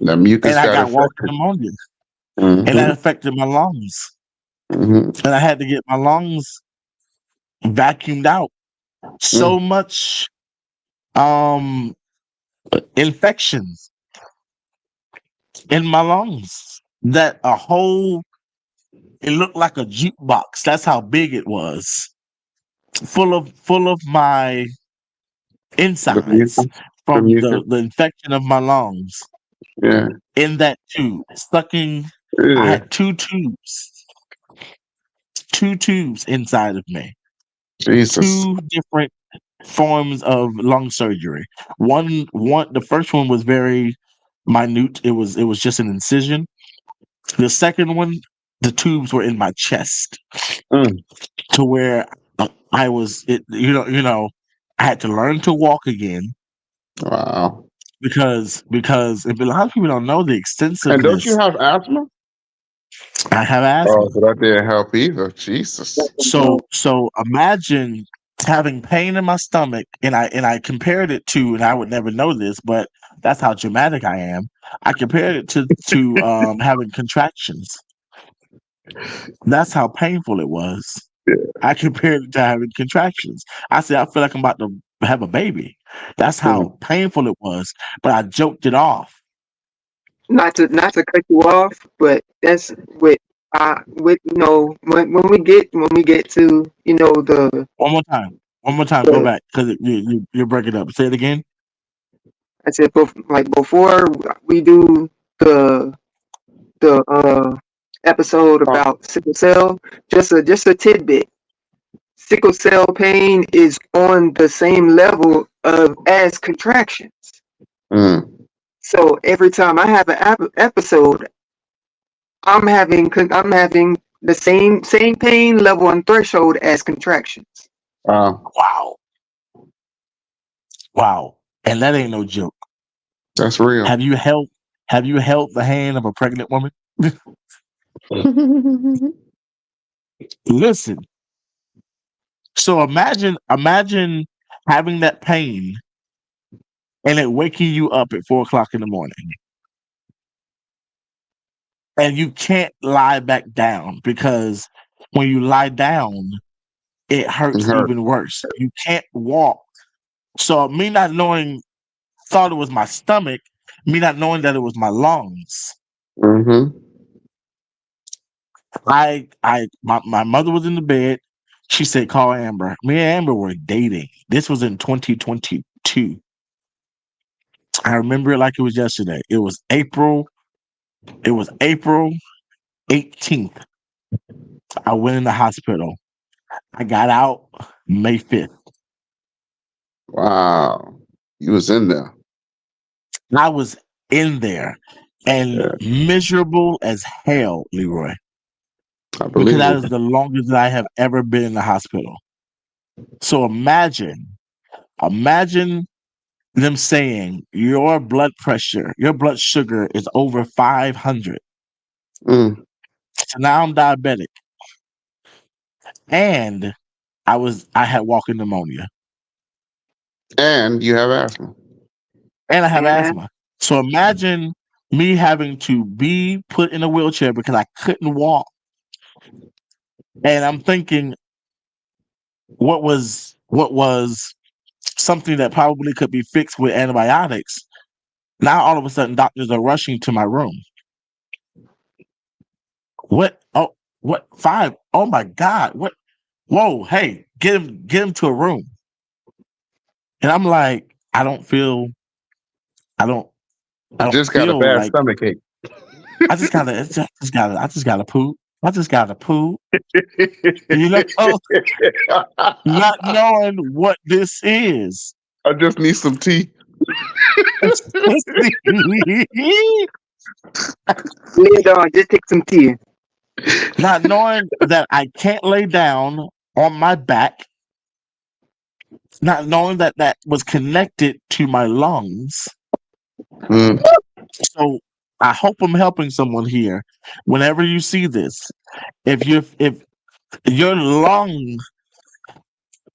That mucus and I got got walking infected. pneumonia, and that Hmm. affected my lungs, Hmm. and I had to get my lungs vacuumed out. So Mm. much um infections in my lungs that it looked like a jukebox. That's how big it was, full of my The insides mucus. The from mucus. the infection of my lungs Yeah. in that tube sucking. I Yeah. had two tubes inside of me, Jesus. two different forms of lung surgery. The first one was very minute. It was just an incision. The second one, the tubes were in my chest Mm. to where I was. I had to learn to walk again Wow. because if a lot of people don't know the And don't extensiveness. you have asthma? I have Oh, asthma. so that didn't help either. Jesus. So imagine having pain in my stomach, and I compared it to, and I would never know this, but that's how dramatic I am. I compared it to having contractions. That's how painful it was. I compared it to having contractions. I said, I feel like I'm about to have a baby. That's how painful it was. But I joked it off. Not to cut you off, but that's with when we get to the One more time. One more time. Go back because you're breaking up. Say it again. I said like before we do the episode about sickle cell, just a tidbit. Sickle cell pain is on the same level as contractions. So every time I have an episode, I'm having the same pain level and threshold as contractions. Wow. Wow. And that ain't no joke. That's real. Have you held the hand of a pregnant woman? Listen. So imagine having that pain and it waking you up at 4:00 in the morning. And you can't lie back down because when you lie down, it hurts even worse. You can't walk. So me not knowing, thought it was my stomach, me not knowing that it was my lungs. My mother was in the bed. She said, call Amber. Me and Amber were dating. This was in 2022. I remember it like it was yesterday. It was April 18th. I went in the hospital. I got out May 5th. Wow. You was in there. I was in there and miserable as hell, Leroy. I Because believe that it. is the longest that I have ever been in the hospital. So imagine them saying your blood pressure, your blood sugar is over 500. So now I'm diabetic. And I had walking pneumonia. And you have asthma. And I have asthma. So imagine me having to be put in a wheelchair because I couldn't walk. And I'm thinking what was something that probably could be fixed with antibiotics. Now all of a sudden doctors are rushing to my room. What? Oh, what? 5? Oh my God! What? Whoa! Hey, get him to a room. And I'm like, I don't feel Just got a bad like stomach ache. I just gotta poop. I just gotta poop. You know, not knowing what this is. I just need some tea. Lay down, just take some tea. Not knowing that I can't lay down on my back. Not knowing that that was connected to my lungs. So I hope I'm helping someone here. Whenever you see this, if your lung,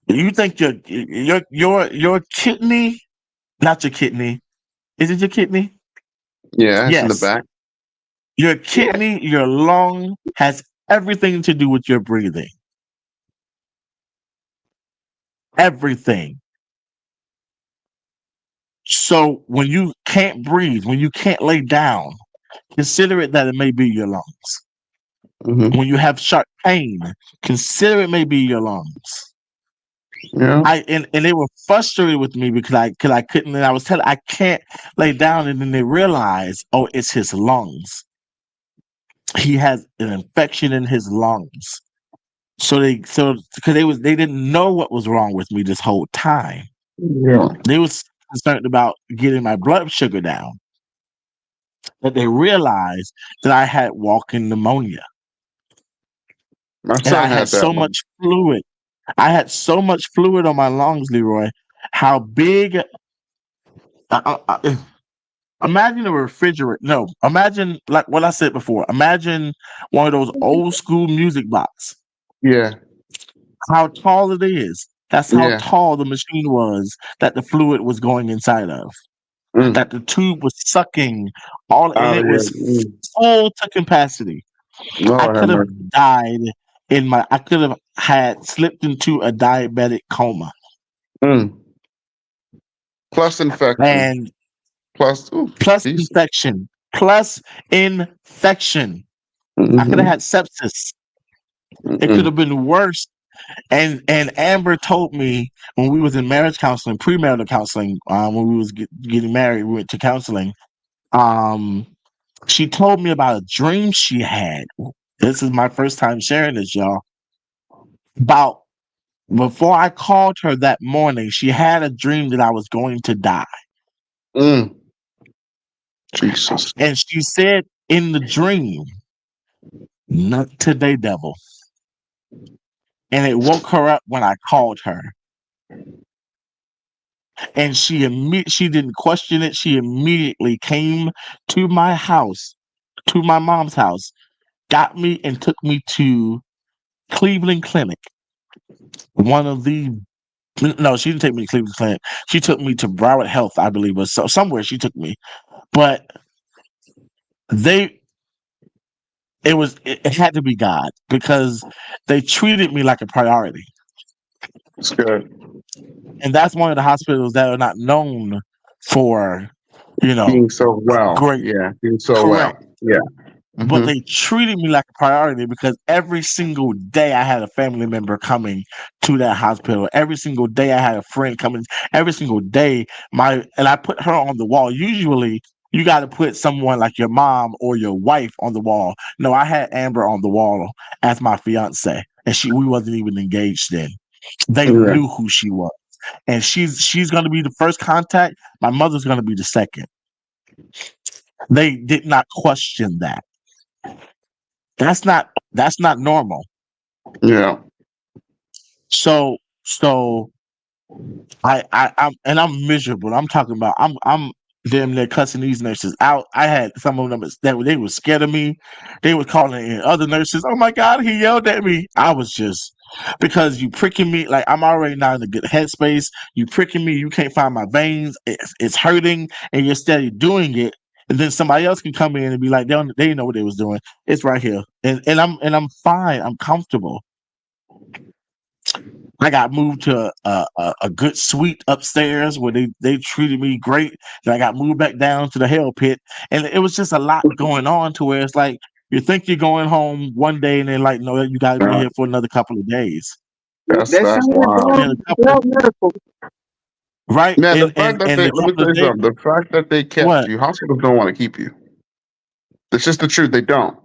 you think your kidney, not your kidney, is it your kidney? Yeah, it's in the Yes. back. Your kidney, your lung has everything to do with your breathing. Everything. So when you can't breathe, when you can't lay down, consider it that it may be your lungs. When you have sharp pain, consider it may be your lungs. Yeah. And they were frustrated with me because I couldn't, and I was telling I can't lay down, and then they realized, oh, it's his lungs. He has an infection in his lungs. So because they didn't know what was wrong with me this whole time. Yeah. They was concerned about getting my blood sugar down. But they realized that I had walking pneumonia. My And son I had had that so one. much fluid. I had so much fluid on my lungs, Leroy. How big? Imagine a refrigerator. No, imagine like what I said before. Imagine one of those old school music box. Yeah. How tall it is. That's how Yeah. tall the machine was that the fluid was going inside of. Mm. That the tube was sucking all, and Oh it yeah. was full to capacity. I Lord have could have mercy. died I could have had slipped into a diabetic coma. Mm. Plus infection. And Plus, ooh, plus Jesus. infection. Plus infection. I could have Mm-hmm. had sepsis. It could Mm-mm. have been worse. And Amber told me when we was in marriage counseling, premarital counseling, when we was getting married, we went to counseling. Um, she told me about a dream she had. This is my first time sharing this, y'all. About before I called her that morning, she had a dream that I was going to die. Mm. Jesus. And she said in the dream, "Not today, devil." And it woke her up when I called her. And she didn't question it. She immediately came to my house, to my mom's house, got me and took me to Cleveland Clinic. One of the No, she didn't take me to Cleveland Clinic. She took me to Broward Health, I believe, or somewhere she took me. But they it had to be God because they treated me like a priority. It's good. And that's one of the hospitals that are not known for, Being so well. great, Yeah. Being so well. correct. Yeah. But Mm-hmm. they treated me like a priority because every single day I had a family member coming to that hospital. Every single day I had a friend coming. Every single day, and I put her on the wall. Usually, you got to put someone like your mom or your wife on the wall. No, I had Amber on the wall as my fiance, and we wasn't even engaged then. They Yeah. knew who she was, and she's going to be the first contact. My mother's going to be the second. They did not question that. That's not normal. Yeah. So I'm miserable. I'm talking about I'm damn near cussing these nurses out. I had some of them that they were scared of me. They were calling in other nurses. Oh my God, he yelled at me. I was just because you pricking me, like I'm already not in a good headspace. You pricking me, you can't find my veins, it's hurting, and you're steady doing it. And then somebody else can come in and be like, they didn't know what they was doing. It's right here. And I'm fine. I'm comfortable. I got moved to a good suite upstairs where they treated me great. Then I got moved back down to the hell pit, and it was just a lot going on to where it's like you think you're going home one day, and they're like, "No, you got to be Yeah. here for another couple of days." That's That's how it wild. And a goes. couple of Well, medical. right, Man, the and fact that and they the let me couple tell of you days. something. The fact that they kept What? you, hospitals don't want to keep you. It's just the truth. They don't.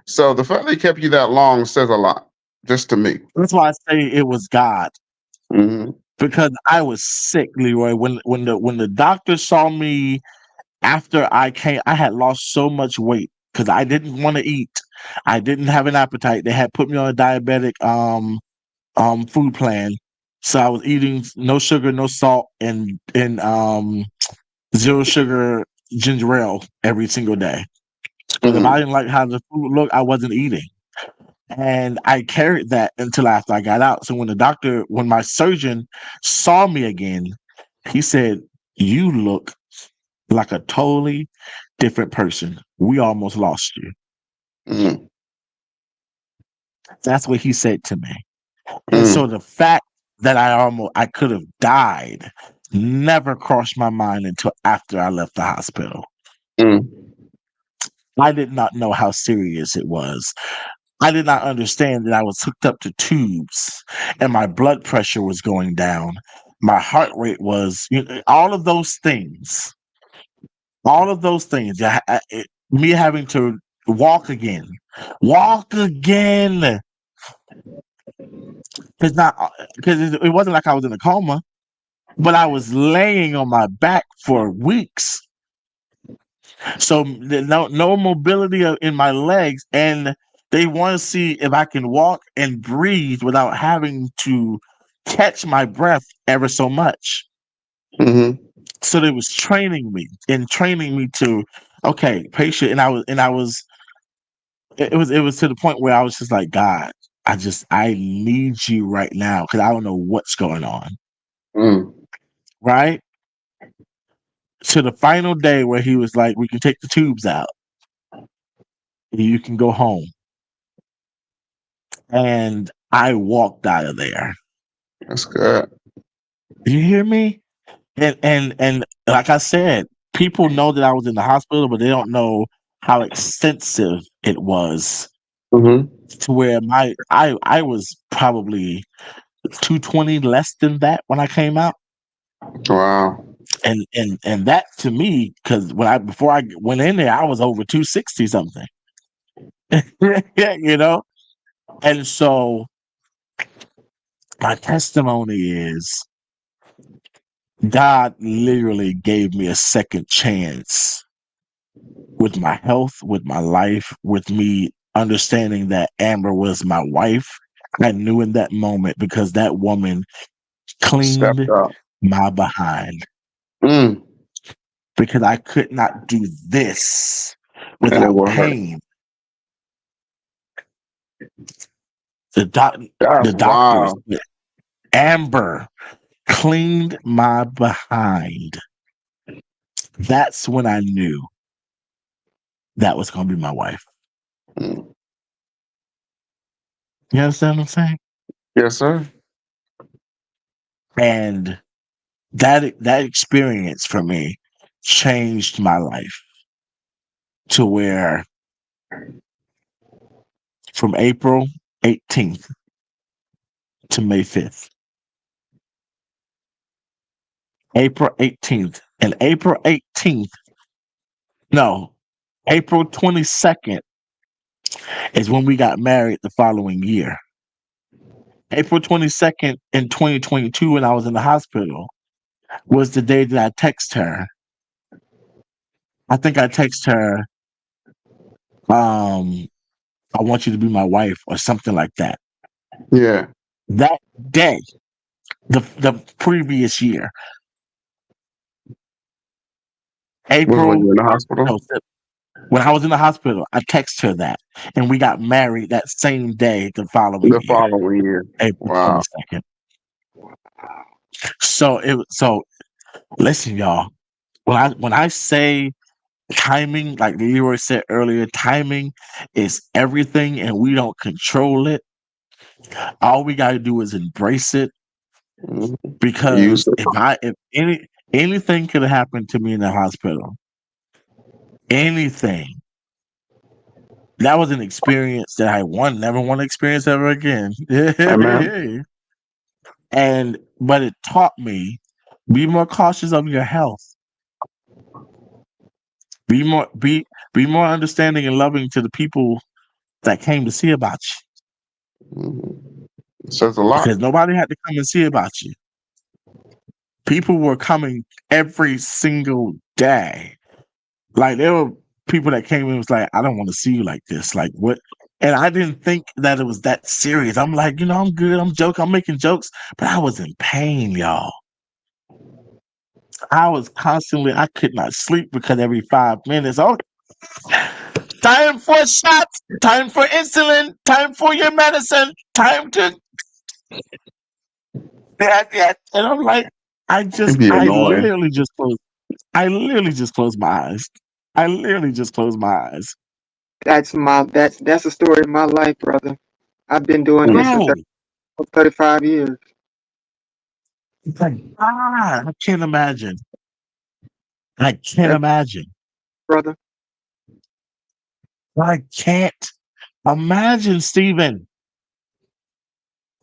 So the fact they kept you that long says a lot, just to me. That's why I say it was God Hmm. because I was sick, Leroy. When the doctor saw me after I had lost so much weight because I didn't want to eat. I didn't have an appetite. They had put me on a diabetic food plan. So I was eating no sugar, no salt, and zero sugar ginger ale every single day. Because if I Hmm. didn't like how the food looked, I wasn't eating. And I carried that until after I got out. So when my surgeon saw me again, he said, "You look like a totally different person. We almost lost you." Hmm. That's what he said to me. And Hmm. so the fact that I could have died never crossed my mind until after I left the hospital. Hmm. I did not know how serious it was. I did not understand that I was hooked up to tubes and my blood pressure was going down. My heart rate was, all of those things. All of those things. Me having to walk again. Because it wasn't like I was in a coma, but I was laying on my back for weeks. So no mobility in my legs, and they want to see if I can walk and breathe without having to catch my breath ever so much. Hmm. So they was training me to okay, patient, and I was it was to the point where I was just like, God, I need you right now because I don't know what's going on. Mm. Right? To the final day where he was like, we can take the tubes out. You can go home. And I walked out of there. That's good. You hear me? And like I said, people know that I was in the hospital, but they don't know how extensive it was Mm-hmm. to where I was probably 220 less than that when I came out. Wow. And that to me, because before I went in there, I was over 260 something. You know? And so my testimony is God literally gave me a second chance with my health, with my life, with me understanding that Amber was my wife. I knew in that moment because that woman Stepped cleaned up. my behind Mm. because I could not do this And it without will hurt. pain. The doc, the That's doctors, wild. Amber cleaned my behind. That's when I knew that was going to be my wife. Mm. You understand what I'm saying? Yes, sir. And that experience for me changed my life to where from April 18th to May 5th. April 18th. And April 18th, no, April 22nd is when we got married the following year. April 22nd in 2022, when I was in the hospital, was the day that I text her. I think I text her, I want you to be my wife or something like that. Yeah. That day, the previous year, Was when you April, were in the hospital? no, when I was in the hospital, I text her that, and we got married that same day the following The year, following year. April Wow. 22nd. So listen, y'all. When I say timing, like Leroy said earlier, timing is everything, and we don't control it. All we got to do is embrace it, Mhm. Use because it. if anything could have happened to me in the hospital, anything. That was an experience that I never want to experience ever again. Amen. But it taught me, be more cautious of your health. Be more understanding and loving to the people that came to see about you. Mhm. Says a lot. Because nobody had to come and see about you. People were coming every single day. Like, there were people that came and was like, I don't want to see you like this. Like, what? And I didn't think that it was that serious. I'm like, I'm good. I'm joking. I'm making jokes. But I was in pain, y'all. I was constantly, I could not sleep because every 5 minutes, oh, time for shots, time for insulin, time for your medicine, time to that. And I'm like, It'd be I annoying. literally just closed. I literally just closed my eyes. I literally just closed my eyes. That's a story of my life, brother. I've been doing this for Bro, 35 years, it's like, I can't imagine. I can't that, imagine. brother. I can't imagine, Stephen.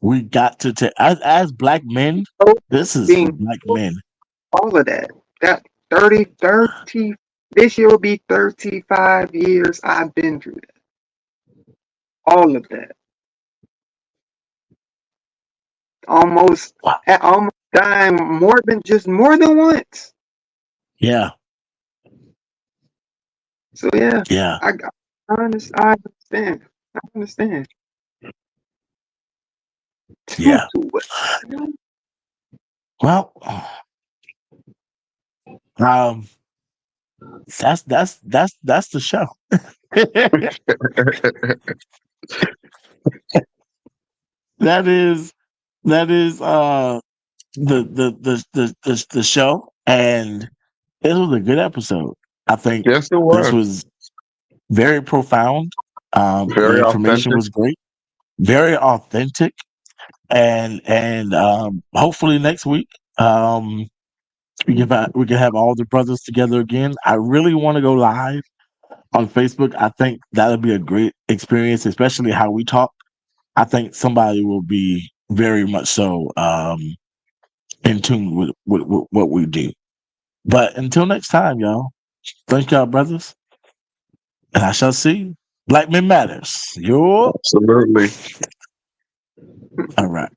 We got to take, as black men, So this is for being black men. all of that, that 30, this year will be 35 years I've been through that. All of that. Almost, Wow. almost dying more than once. Yeah, So yeah, yeah, I, I understand. I understand. yeah. Well, um, that's the show. that is the show, and it was a good episode. I think Yes, it this was was very profound. The very information authentic. was great, very authentic, and hopefully next week um, we can have all the brothers together again. I really want to go live on Facebook. I think that'll be a great experience, especially how we talk. I think somebody will be very much so in tune with what we do. But until next time, y'all, thank y'all, brothers, and I shall see you. Black Men Matters. Yo. Absolutely. All right.